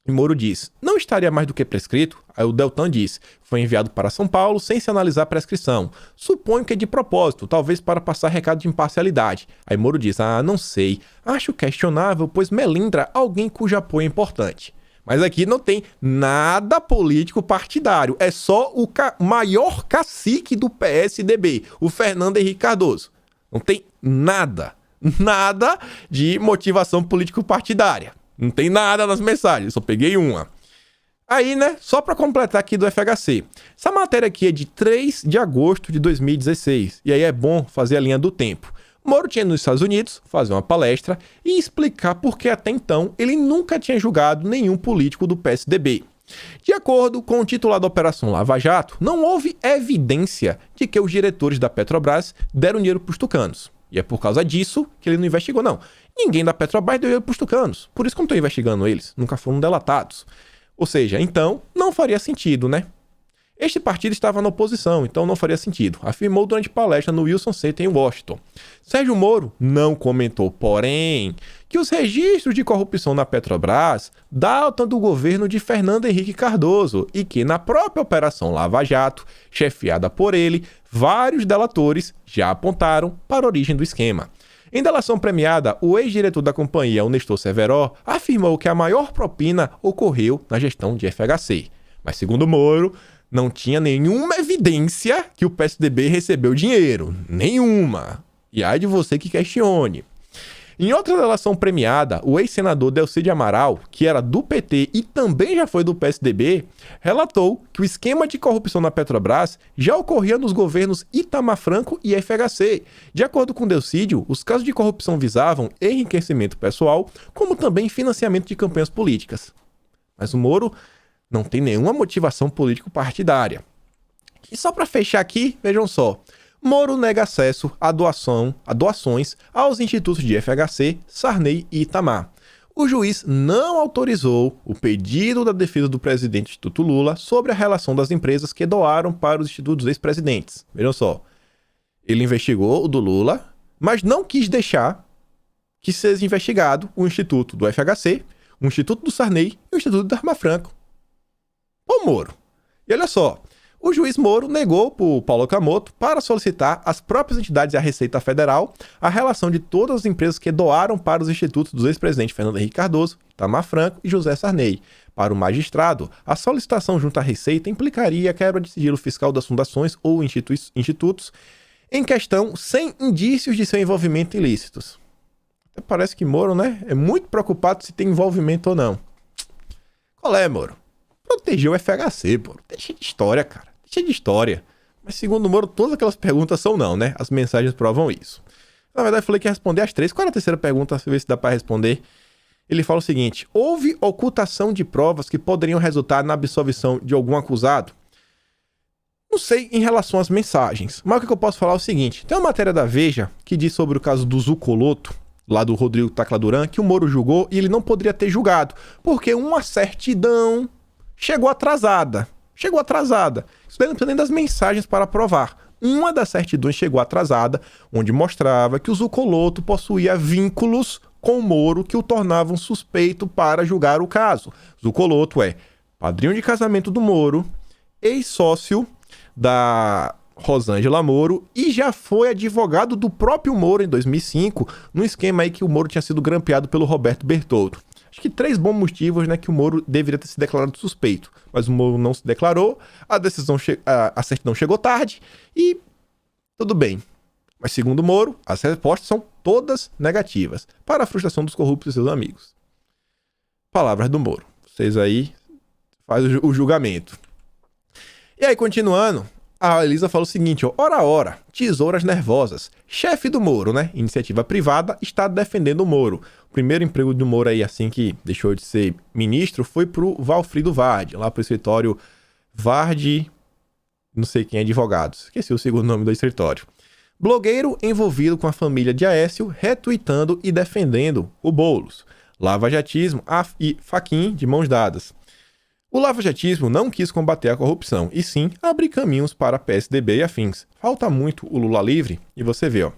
E Moro diz, não estaria mais do que prescrito? Aí o Deltan diz, foi enviado para São Paulo sem se analisar a prescrição. Suponho que é de propósito, talvez para passar recado de imparcialidade. Aí Moro diz, não sei, acho questionável, pois melindra alguém cujo apoio é importante. Mas aqui não tem nada político partidário, é só o maior cacique do PSDB, o Fernando Henrique Cardoso. Não tem nada de motivação político-partidária. Não tem nada nas mensagens, só peguei uma. Aí, né, só para completar aqui do FHC. Essa matéria aqui é de 3 de agosto de 2016, e aí é bom fazer a linha do tempo. Moro tinha ido nos Estados Unidos fazer uma palestra e explicar por que até então ele nunca tinha julgado nenhum político do PSDB. De acordo com o titular da Operação Lava Jato, não houve evidência de que os diretores da Petrobras deram dinheiro para os tucanos. E é por causa disso que ele não investigou, não. Ninguém da Petrobras deu dinheiro para os tucanos. Por isso que eu não estou investigando eles. Nunca foram delatados. Ou seja, então, não faria sentido, né? Este partido estava na oposição, então não faria sentido, afirmou durante palestra no Wilson Center em Washington. Sérgio Moro não comentou, porém, que os registros de corrupção na Petrobras datam do governo de Fernando Henrique Cardoso e que na própria Operação Lava Jato, chefiada por ele, vários delatores já apontaram para a origem do esquema. Em delação premiada, o ex-diretor da companhia, o Nestor Severo, afirmou que a maior propina ocorreu na gestão de FHC. Mas segundo Moro, não tinha nenhuma evidência que o PSDB recebeu dinheiro. Nenhuma. E ai de você que questione. Em outra delação premiada, o ex-senador Delcídio Amaral, que era do PT e também já foi do PSDB, relatou que o esquema de corrupção na Petrobras já ocorria nos governos Itamar Franco e FHC. De acordo com Delcídio, os casos de corrupção visavam enriquecimento pessoal, como também financiamento de campanhas políticas. Mas o Moro não tem nenhuma motivação político-partidária. E só para fechar aqui, vejam só. Moro nega acesso a doações aos institutos de FHC, Sarney e Itamar. O juiz não autorizou o pedido da defesa do presidente do Instituto Lula sobre a relação das empresas que doaram para os institutos dos ex-presidentes. Vejam só. Ele investigou o do Lula, mas não quis deixar que seja investigado o instituto do FHC, o instituto do Sarney e o instituto do Itamar Franco. Ô Moro. E olha só, o juiz Moro negou para o Paulo Okamoto para solicitar às próprias entidades e à Receita Federal a relação de todas as empresas que doaram para os institutos dos ex-presidentes Fernando Henrique Cardoso, Itamar Franco e José Sarney. Para o magistrado, a solicitação junto à Receita implicaria a quebra de sigilo fiscal das fundações ou institutos em questão sem indícios de seu envolvimento ilícitos. Até parece que Moro, né, é muito preocupado se tem envolvimento ou não. Qual é, Moro? Protegeu o FHC, pô. Deixa de história, cara. Deixa de história. Mas segundo o Moro, todas aquelas perguntas são não, né? As mensagens provam isso. Na verdade, eu falei que ia responder as 3. Qual era a terceira pergunta? Ver se dá pra responder. Ele fala o seguinte. Houve ocultação de provas que poderiam resultar na absolvição de algum acusado? Não sei em relação às mensagens. Mas o que eu posso falar é o seguinte. Tem uma matéria da Veja que diz sobre o caso do Zucoloto, lá do Rodrigo Tacla Duran, que o Moro julgou e ele não poderia ter julgado. Porque uma certidão chegou atrasada. Não precisa nem das mensagens para provar. Uma das certidões chegou atrasada, onde mostrava que o Zucoloto possuía vínculos com o Moro que o tornavam suspeito para julgar o caso. Zucoloto é padrinho de casamento do Moro, ex-sócio da Rosângela Moro e já foi advogado do próprio Moro em 2005, num esquema aí que o Moro tinha sido grampeado pelo Roberto Bertoldo. Acho que 3 bons motivos, né, que o Moro deveria ter se declarado suspeito, mas o Moro não se declarou, a certidão chegou tarde e tudo bem. Mas segundo o Moro, as respostas são todas negativas, para a frustração dos corruptos e seus amigos. Palavras do Moro. Vocês aí fazem o julgamento. E aí, continuando, a Elisa fala o seguinte, ó, ora, tesouras nervosas. Chefe do Moro, né? Iniciativa privada está defendendo o Moro. O primeiro emprego do Moro aí, assim que deixou de ser ministro, foi pro Valfrido Vardi, lá pro escritório Vardi, não sei quem é advogado. Esqueci o segundo nome do escritório. Blogueiro envolvido com a família de Aécio, retuitando e defendendo o Boulos. Lava-jatismo e Fachin de mãos dadas. O lava-jatismo não quis combater a corrupção, e sim abrir caminhos para PSDB e afins. Falta muito o Lula livre, e você vê, ó.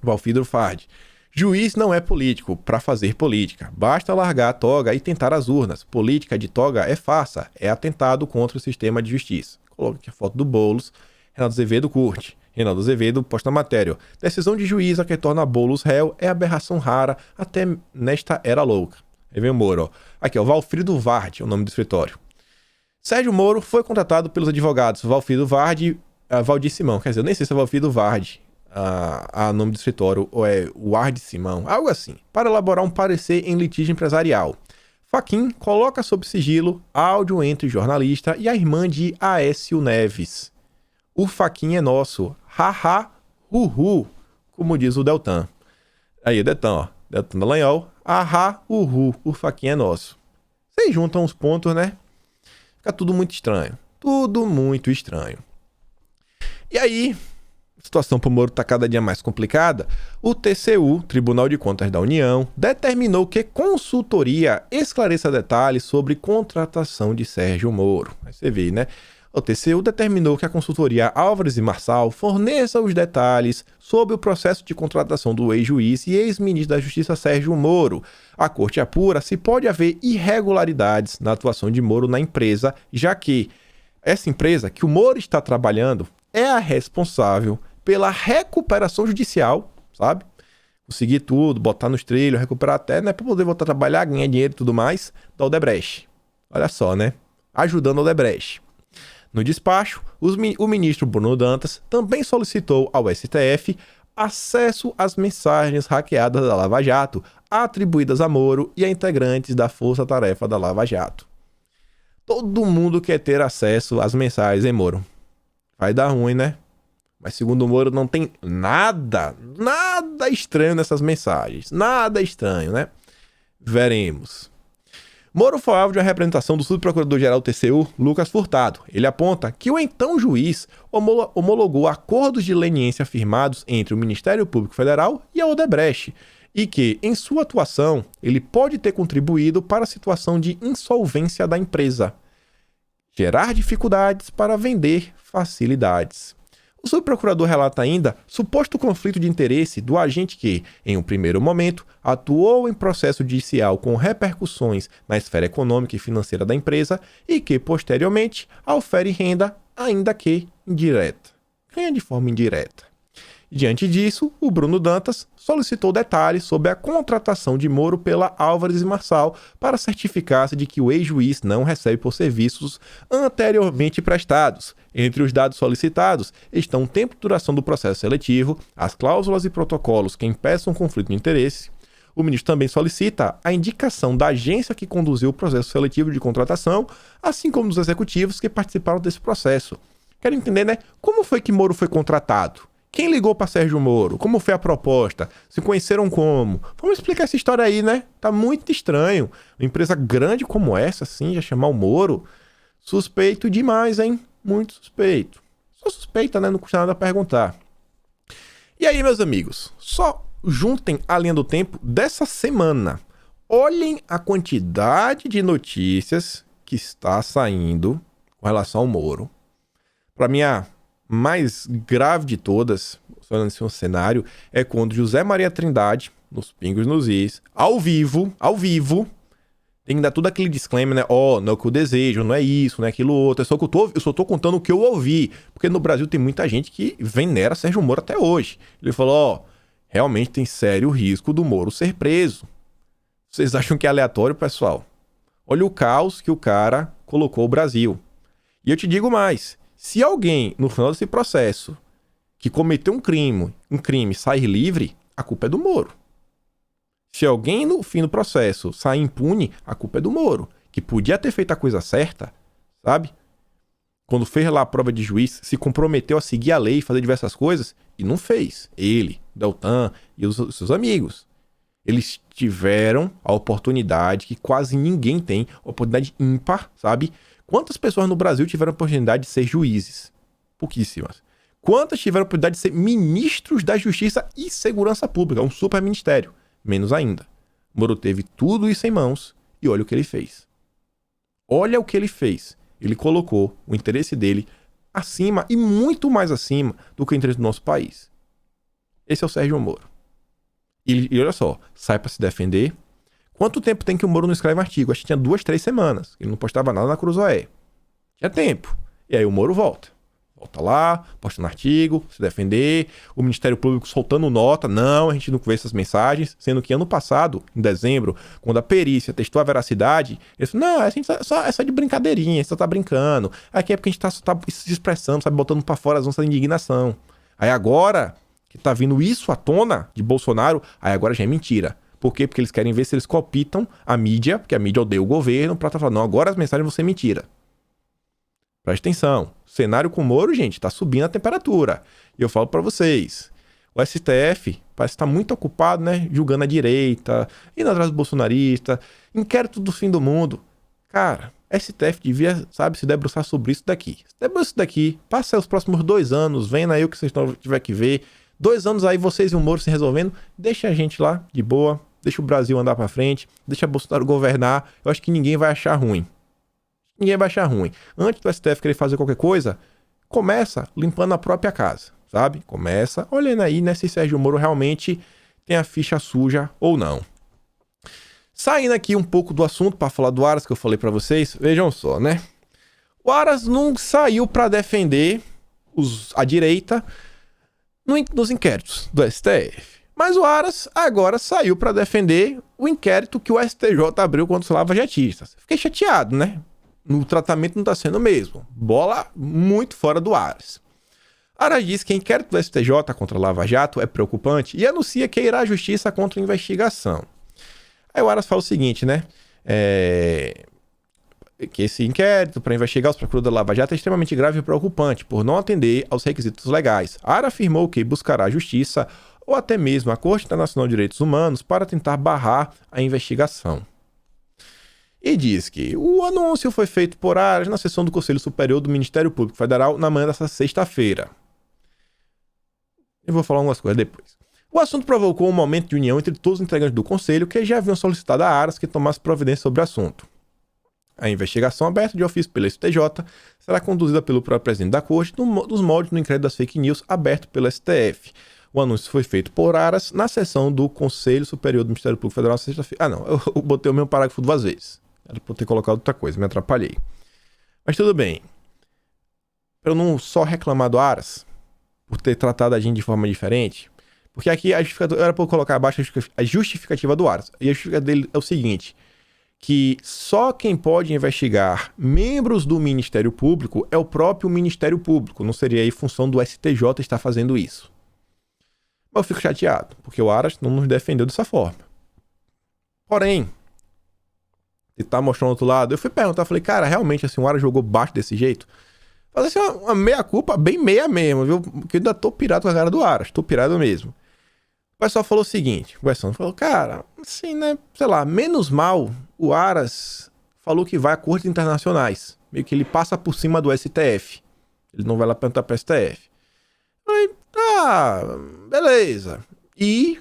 Valfrido Vardi. Juiz não é político para fazer política. Basta largar a toga e tentar as urnas. Política de toga é farsa, é atentado contra o sistema de justiça. Coloca aqui a foto do Boulos. Reinaldo Azevedo curte. Reinaldo Azevedo posta a matéria. Ó. Decisão de juíza que torna Boulos réu é aberração rara até nesta era louca. Aí vem o Moro, ó. Aqui, ó, Valfrido Vardi, é o nome do escritório. Sérgio Moro foi contratado pelos advogados Valfrido Vardi, Valdir Simão. Quer dizer, eu nem sei se é Valfrido Vardi, nome do escritório, ou é Vardi Simão, algo assim, para elaborar um parecer em litígio empresarial. Fachin coloca sob sigilo áudio entre jornalista e a irmã de Aécio Neves. O Fachin é nosso, haha, uhu, como diz o Deltan. Aí, Deltan, ó, Deltan Dallagnol, ahá, uhu, o Fachin é nosso. Vocês juntam os pontos, né? Fica tudo muito estranho. Tudo muito estranho. E aí, a situação para o Moro está cada dia mais complicada. O TCU, Tribunal de Contas da União, determinou que consultoria esclareça detalhes sobre contratação de Sérgio Moro. Aí você vê, né? O TCU determinou que a consultoria Álvares e Marçal forneça os detalhes sobre o processo de contratação do ex-juiz e ex-ministro da Justiça Sérgio Moro. A corte apura se pode haver irregularidades na atuação de Moro na empresa, já que essa empresa que o Moro está trabalhando é a responsável pela recuperação judicial, sabe? Conseguir tudo, botar nos trilhos, recuperar até, né, para poder voltar a trabalhar, ganhar dinheiro e tudo mais, da Odebrecht. Olha só, né? Ajudando a Odebrecht. No despacho, o ministro Bruno Dantas também solicitou ao STF acesso às mensagens hackeadas da Lava Jato, atribuídas a Moro e a integrantes da Força Tarefa da Lava Jato. Todo mundo quer ter acesso às mensagens, hein, Moro? Vai dar ruim, né? Mas segundo o Moro não tem nada estranho nessas mensagens. Nada estranho, né? Veremos. Moro foi alvo de uma representação do subprocurador-geral do TCU, Lucas Furtado. Ele aponta que o então juiz homologou acordos de leniência firmados entre o Ministério Público Federal e a Odebrecht e que, em sua atuação, ele pode ter contribuído para a situação de insolvência da empresa, gerar dificuldades para vender facilidades. O subprocurador relata ainda suposto conflito de interesse do agente que, em um primeiro momento, atuou em processo judicial com repercussões na esfera econômica e financeira da empresa e que, posteriormente, aufere renda, ainda que indireta. Ganha de forma indireta. Diante disso, o Bruno Dantas solicitou detalhes sobre a contratação de Moro pela Álvares e Marçal para certificar-se de que o ex-juiz não recebe por serviços anteriormente prestados. Entre os dados solicitados estão o tempo de duração do processo seletivo, as cláusulas e protocolos que impeçam conflito de interesse. O ministro também solicita a indicação da agência que conduziu o processo seletivo de contratação, assim como dos executivos que participaram desse processo. Quero entender, né? Como foi que Moro foi contratado? Quem ligou para Sérgio Moro? Como foi a proposta? Se conheceram como? Vamos explicar essa história aí, né? Tá muito estranho. Uma empresa grande como essa, assim, já chamar o Moro, suspeito demais, hein? Muito suspeito. Só suspeita, né? Não custa nada perguntar. E aí, meus amigos? Só juntem a linha do tempo dessa semana. Olhem a quantidade de notícias que está saindo com relação ao Moro. Pra mim, a mais grave de todas, falando assim, um cenário, é quando José Maria Trindade, nos Pingos nos Is, ao vivo, tem que dar todo aquele disclaimer, né? Não é o que eu desejo, não é isso, não é aquilo outro. Eu só tô contando o que eu ouvi. Porque no Brasil tem muita gente que venera Sérgio Moro até hoje. Ele falou, realmente tem sério risco do Moro ser preso. Vocês acham que é aleatório, pessoal? Olha o caos que o cara colocou o Brasil. E eu te digo mais, se alguém, no final desse processo, que cometeu um crime, sair livre, a culpa é do Moro. Se alguém no fim do processo sair impune, a culpa é do Moro, que podia ter feito a coisa certa, sabe? Quando fez lá a prova de juiz, se comprometeu a seguir a lei, fazer diversas coisas, e não fez. Ele, Deltan e os seus amigos. Eles tiveram a oportunidade que quase ninguém tem, oportunidade ímpar, sabe? Quantas pessoas no Brasil tiveram a oportunidade de ser juízes? Pouquíssimas. Quantas tiveram a oportunidade de ser ministros da Justiça e Segurança Pública, um super ministério? Menos ainda. Moro teve tudo isso em mãos e olha o que ele fez. Olha o que ele fez. Ele colocou o interesse dele acima e muito mais acima do que o interesse do nosso país. Esse é o Sérgio Moro. E olha só, sai pra se defender. Quanto tempo tem que o Moro não escreve um artigo? Acho que tinha 2, 3 semanas. Ele não postava nada na Cruzoé. Tinha tempo. E aí o Moro volta. Volta lá, posta um artigo, se defender. O Ministério Público soltando nota. Não, a gente não vê essas mensagens. Sendo que ano passado, em dezembro, quando a perícia testou a veracidade, eles falaram, não, é só de brincadeirinha, a gente só tá brincando. Aqui é porque a gente só tá se expressando, sabe, botando pra fora as onças da indignação. Aí agora que tá vindo isso à tona de Bolsonaro, aí agora já é mentira. Por quê? Porque eles querem ver se eles cooptam a mídia, porque a mídia odeia o governo, pra tá falando, não, agora as mensagens vão ser mentira. Presta atenção. O cenário com o Moro, gente, tá subindo a temperatura. E eu falo pra vocês, o STF parece estar muito ocupado, né, julgando a direita, indo atrás do bolsonarista, inquérito do fim do mundo. Cara, STF devia, sabe, se debruçar sobre isso daqui. Se debruça isso daqui, passa os próximos 2 anos, vendo aí o que vocês tiver que ver. 2 anos aí, vocês e o Moro se resolvendo, deixa a gente lá, de boa, deixa o Brasil andar pra frente, deixa Bolsonaro governar, eu acho que ninguém vai achar ruim. Ninguém vai achar ruim. Antes do STF querer fazer qualquer coisa, começa limpando a própria casa, sabe? Começa olhando aí, né, se Sérgio Moro realmente tem a ficha suja ou não. Saindo aqui um pouco do assunto para falar do Aras que eu falei para vocês, vejam só, né? O Aras não saiu para defender a direita nos inquéritos do STF. Mas o Aras agora saiu para defender o inquérito que o STJ abriu contra os lavajatistas. Fiquei chateado, né? O tratamento não está sendo o mesmo. Bola muito fora do Aras. Aras diz que o inquérito do STJ contra a Lava Jato é preocupante e anuncia que irá à justiça contra a investigação. Aí o Aras fala o seguinte, né? Que esse inquérito para investigar os procuradores da Lava Jato é extremamente grave e preocupante por não atender aos requisitos legais. Aras afirmou que buscará a justiça ou até mesmo a Corte Internacional de Direitos Humanos para tentar barrar a investigação. E diz que o anúncio foi feito por Aras na sessão do Conselho Superior do Ministério Público Federal na manhã dessa sexta-feira. Eu vou falar algumas coisas depois. O assunto provocou um momento de união entre todos os integrantes do Conselho que já haviam solicitado a Aras que tomasse providência sobre o assunto. A investigação aberta de ofício pelo STJ será conduzida pelo próprio presidente da Corte nos moldes do inquérito das fake news aberto pelo STF. O anúncio foi feito por Aras na sessão do Conselho Superior do Ministério Público Federal na sexta-feira. Ah, não, eu botei o mesmo parágrafo 2 vezes. Era por ter colocado outra coisa, me atrapalhei. Mas tudo bem. Para eu não só reclamar do Aras, por ter tratado a gente de forma diferente, porque aqui a justificativa era para eu colocar abaixo a justificativa do Aras. E a justificativa dele é o seguinte, que só quem pode investigar membros do Ministério Público é o próprio Ministério Público. Não seria aí função do STJ estar fazendo isso. Mas eu fico chateado, porque o Aras não nos defendeu dessa forma. Porém, e tá mostrando o outro lado, eu fui perguntar, falei, cara, realmente assim, o Aras jogou baixo desse jeito? Fazer assim, uma meia-culpa bem meia mesmo, viu? Porque eu ainda tô pirado com a cara do Aras, tô pirado mesmo. O pessoal falou o seguinte, o Guessão falou, cara, assim, né, sei lá, menos mal o Aras falou que vai a cortes internacionais, meio que ele passa por cima do STF, ele não vai lá perguntar pro STF. Eu falei, tá, beleza. E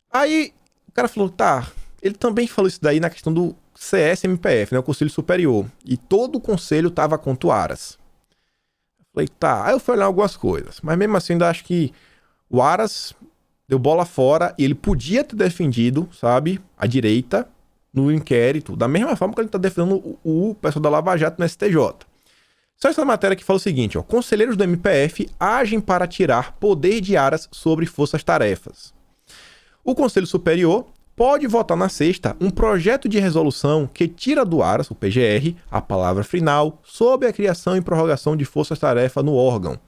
aí o cara falou, tá, ele também falou isso daí na questão do CSMPF, né, o Conselho Superior, e todo o conselho tava contra o Aras. Falei, tá. Aí eu fui olhar algumas coisas. Mas mesmo assim, ainda acho que o Aras deu bola fora e ele podia ter defendido, sabe, a direita no inquérito, da mesma forma que ele tá defendendo o pessoal da Lava Jato no STJ. Só essa matéria que fala o seguinte, ó. Conselheiros do MPF agem para tirar poder de Aras sobre forças-tarefas. O Conselho Superior pode votar na sexta um projeto de resolução que tira do Aras, o PGR, a palavra final sobre a criação e prorrogação de forças-tarefa no órgão.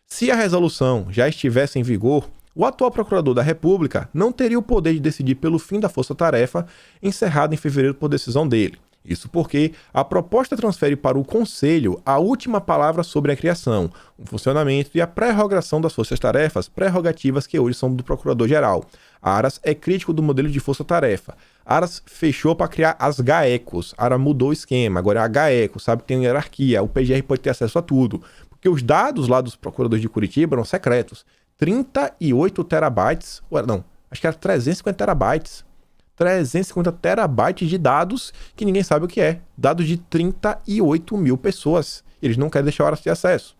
Se a resolução já estivesse em vigor, o atual procurador da República não teria o poder de decidir pelo fim da força-tarefa, encerrada em fevereiro por decisão dele. Isso porque a proposta transfere para o Conselho a última palavra sobre a criação, o funcionamento e a prerrogação das forças-tarefas, prerrogativas que hoje são do Procurador-Geral. Aras é crítico do modelo de força-tarefa. Aras fechou para criar as GAECOS. Aras mudou o esquema, agora é a GAECO, sabe que tem hierarquia, o PGR pode ter acesso a tudo. Porque os dados lá dos procuradores de Curitiba eram secretos. 38 terabytes, não, acho que era 350 terabytes. 350 terabytes de dados que ninguém sabe o que é. Dados de 38 mil pessoas. Eles não querem deixar o Aras ter acesso.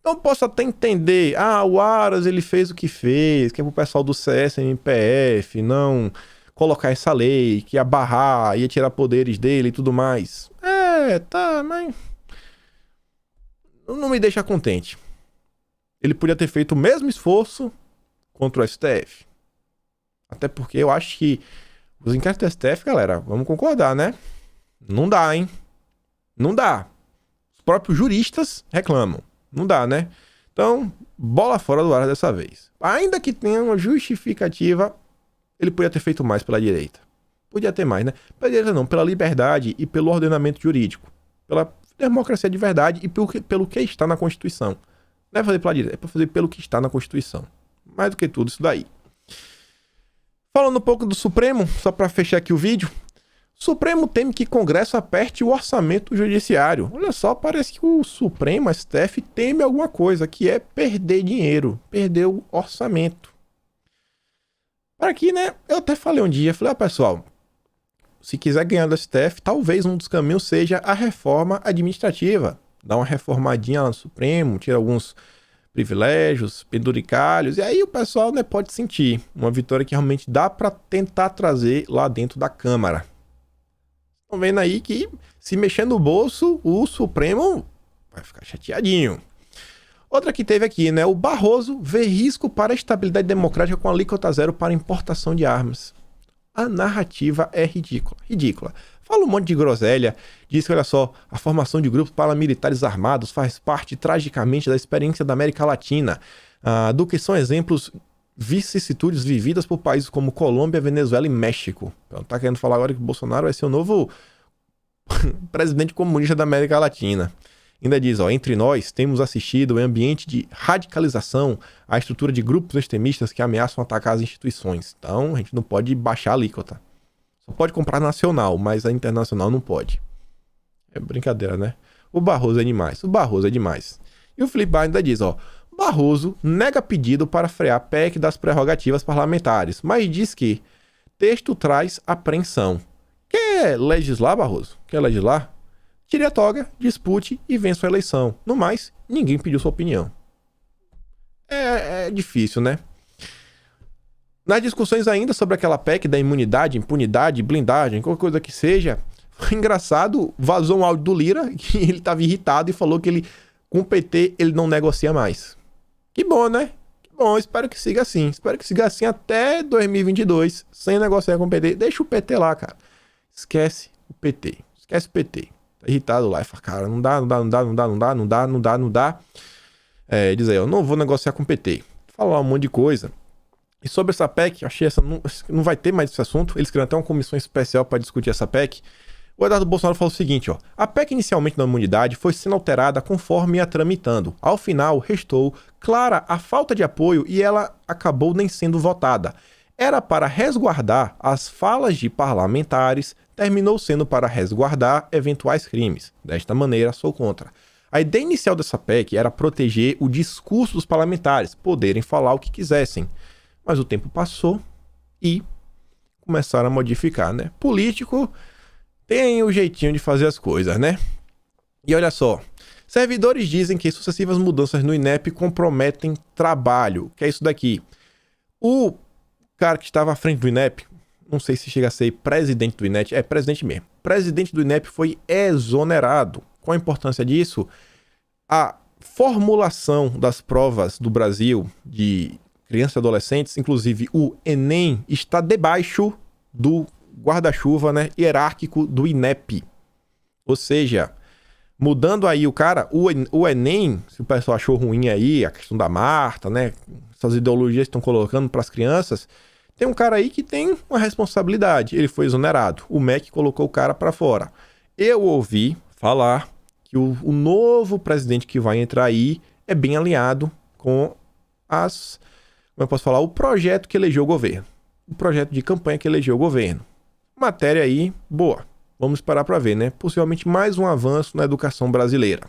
Então posso até entender, o Aras ele fez o que fez, que é pro pessoal do CSMPF não colocar essa lei, que ia barrar, ia tirar poderes dele e tudo mais. Tá, mas não me deixa contente. Ele podia ter feito o mesmo esforço contra o STF. Até porque eu acho que os inquéritos do STF, galera, vamos concordar, né? Não dá, hein? Não dá. Os próprios juristas reclamam. Não dá, né? Então, bola fora do ar dessa vez. Ainda que tenha uma justificativa, ele podia ter feito mais pela direita. Podia ter mais, né? Pela direita não, pela liberdade e pelo ordenamento jurídico. Pela democracia de verdade e pelo que está na Constituição. Não é fazer pela direita, é para fazer pelo que está na Constituição. Mais do que tudo isso daí. Falando um pouco do Supremo, só para fechar aqui o vídeo. Supremo teme que Congresso aperte o orçamento judiciário. Olha só, parece que o Supremo, STF, teme alguma coisa, que é perder dinheiro, perder o orçamento. Para aqui, né, eu até falei um dia, falei, pessoal, se quiser ganhar do STF, talvez um dos caminhos seja a reforma administrativa. Dá uma reformadinha lá no Supremo, tira alguns privilégios, penduricalhos, e aí o pessoal, né, pode sentir uma vitória que realmente dá para tentar trazer lá dentro da Câmara. Estão vendo aí que se mexer no bolso, o Supremo vai ficar chateadinho. Outra que teve aqui, né, o Barroso vê risco para a estabilidade democrática com alíquota zero para importação de armas. A narrativa é ridícula. Fala um monte de groselha, diz que, olha só, a formação de grupos paramilitares armados faz parte tragicamente da experiência da América Latina, do que são exemplos vicissitudes vividas por países como Colômbia, Venezuela e México. Então, tá querendo falar agora que o Bolsonaro vai ser o novo presidente comunista da América Latina. Ainda diz, entre nós temos assistido em ambiente de radicalização a estrutura de grupos extremistas que ameaçam atacar as instituições. Então, a gente não pode baixar a alíquota. Só pode comprar nacional, mas a internacional não pode. É brincadeira, né? O Barroso é demais. E o Felipe ainda diz, Barroso nega pedido para frear PEC das prerrogativas parlamentares, mas diz que texto traz apreensão. Quer legislar, Barroso? Quer legislar? Tire a toga, dispute e vença a eleição. No mais, ninguém pediu sua opinião. É difícil, né? Nas discussões ainda sobre aquela PEC da imunidade, impunidade, blindagem, qualquer coisa que seja, foi engraçado, vazou um áudio do Lira, que ele estava irritado e falou que com o PT ele não negocia mais. Que bom, né? Que bom, espero que siga assim. Espero que siga assim até 2022, sem negociar com o PT. Deixa o PT lá, cara. Esquece o PT. Tá irritado lá e fala, cara, não dá. Diz aí, não vou negociar com o PT. Falar um monte de coisa. E sobre essa PEC, achei não vai ter mais esse assunto. Eles criaram até uma comissão especial para discutir essa PEC. O Eduardo Bolsonaro falou o seguinte, a PEC inicialmente da imunidade foi sendo alterada conforme ia tramitando. Ao final, restou clara a falta de apoio e ela acabou nem sendo votada. Era para resguardar as falas de parlamentares, terminou sendo para resguardar eventuais crimes. Desta maneira, sou contra. A ideia inicial dessa PEC era proteger o discurso dos parlamentares, poderem falar o que quisessem. Mas o tempo passou e começaram a modificar, né? Político tem o jeitinho de fazer as coisas, né? E olha só, Servidores dizem que sucessivas mudanças no INEP comprometem trabalho. Que é isso daqui? O cara que estava à frente do INEP, não sei se chega a ser presidente do INEP, é presidente mesmo. Presidente do INEP foi exonerado. Qual a importância disso? A formulação das provas do Brasil de crianças e adolescentes, inclusive o Enem, está debaixo do guarda-chuva, né, hierárquico do INEP. Ou seja, mudando aí o Enem, se o pessoal achou ruim aí, a questão da Marta, né, essas ideologias que estão colocando para as crianças, tem um cara aí que tem uma responsabilidade, ele foi exonerado, o MEC colocou o cara para fora. Eu ouvi falar que o novo presidente que vai entrar aí é bem alinhado com como eu posso falar, o projeto que elegeu o governo. O projeto de campanha que elegeu o governo. Matéria aí, boa. Vamos esperar para ver, né? Possivelmente mais um avanço na educação brasileira.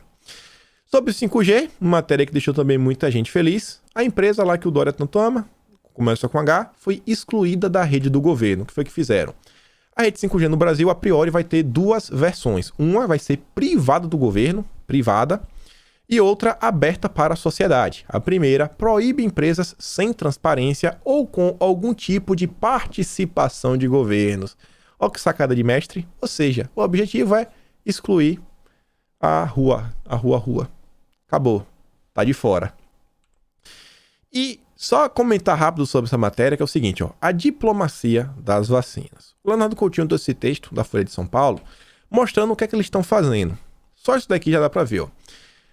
Sobre o 5G, uma matéria que deixou também muita gente feliz. A empresa lá que o Dória tanto ama, começa com H, foi excluída da rede do governo. O que foi que fizeram? A rede 5G no Brasil, a priori, vai ter duas versões. Uma vai ser privada do governo, privada, e outra aberta para a sociedade. A primeira proíbe empresas sem transparência ou com algum tipo de participação de governos. Olha que sacada de mestre. Ou seja, o objetivo é excluir a rua. Acabou. Tá de fora. E só comentar rápido sobre essa matéria, que é o seguinte, ó, a diplomacia das vacinas. O Leonardo Coutinho trouxe esse texto da Folha de São Paulo, mostrando o que é que eles estão fazendo. Só isso daqui já dá pra ver, ó.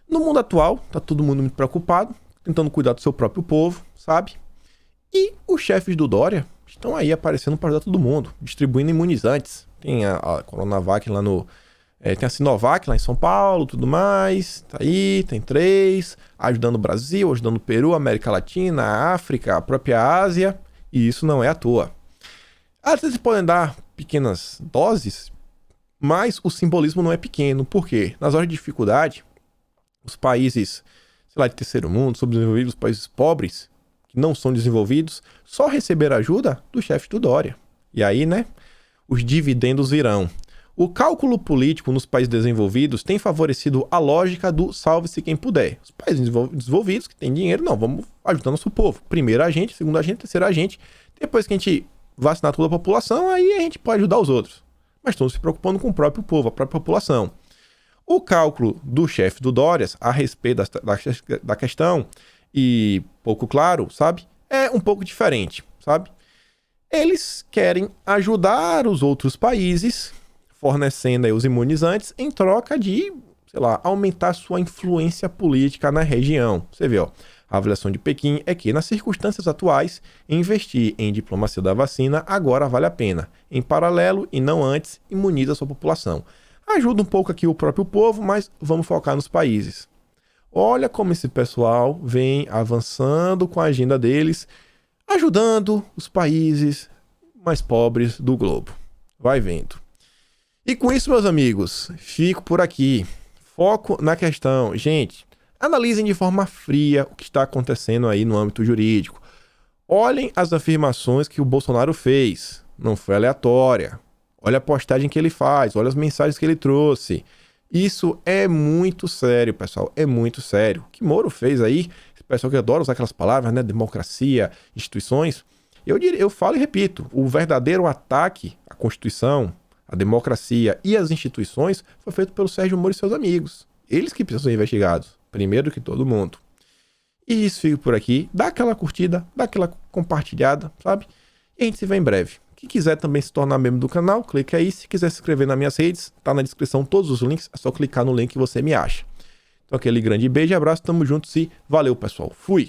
No mundo atual, tá todo mundo muito preocupado, tentando cuidar do seu próprio povo, sabe? E os chefes do Dória estão aí aparecendo para ajudar todo mundo, distribuindo imunizantes. Tem a Coronavac lá tem a Sinovac lá em São Paulo, tudo mais. Tá aí, tem 3. Ajudando o Brasil, ajudando o Peru, a América Latina, a África, a própria Ásia. E isso não é à toa. Às vezes podem dar pequenas doses, mas o simbolismo não é pequeno. Por quê? Nas horas de dificuldade, os países, sei lá, de terceiro mundo, subdesenvolvidos, os países pobres, que não são desenvolvidos, só receberam ajuda do chefe do Dória. E aí, né, os dividendos virão. O cálculo político nos países desenvolvidos tem favorecido a lógica do salve-se quem puder. Os países desenvolvidos que têm dinheiro, não, vamos ajudar nosso povo. Primeiro a gente, segundo a gente, terceiro a gente. Depois que a gente vacinar toda a população, aí a gente pode ajudar os outros. Mas estão se preocupando com o próprio povo, a própria população. O cálculo do chefe do Dória a respeito da questão, e pouco claro, sabe, é um pouco diferente, sabe? Eles querem ajudar os outros países fornecendo aí os imunizantes em troca de, sei lá, aumentar sua influência política na região. Você vê, ó, a avaliação de Pequim é que, nas circunstâncias atuais, investir em diplomacia da vacina agora vale a pena. Em paralelo, e não antes, imuniza a sua população. Ajuda um pouco aqui o próprio povo, mas vamos focar nos países. Olha como esse pessoal vem avançando com a agenda deles, ajudando os países mais pobres do globo. Vai vendo. E com isso, meus amigos, fico por aqui. Foco na questão. Gente, analisem de forma fria o que está acontecendo aí no âmbito jurídico. Olhem as afirmações que o Bolsonaro fez. Não foi aleatória. Olha a postagem que ele faz, olha as mensagens que ele trouxe. Isso é muito sério, pessoal. É muito sério. O que Moro fez aí, esse pessoal que adora usar aquelas palavras, né? Democracia, instituições. Eu falo e repito, o verdadeiro ataque à Constituição, à democracia e às instituições foi feito pelo Sérgio Moro e seus amigos. Eles que precisam ser investigados, primeiro que todo mundo. E isso fica por aqui. Dá aquela curtida, dá aquela compartilhada, sabe? E a gente se vê em breve. Quem quiser também se tornar membro do canal, clica aí. Se quiser se inscrever nas minhas redes, tá na descrição todos os links. É só clicar no link que você me acha. Então aquele grande beijo e abraço, tamo juntos e valeu, pessoal. Fui!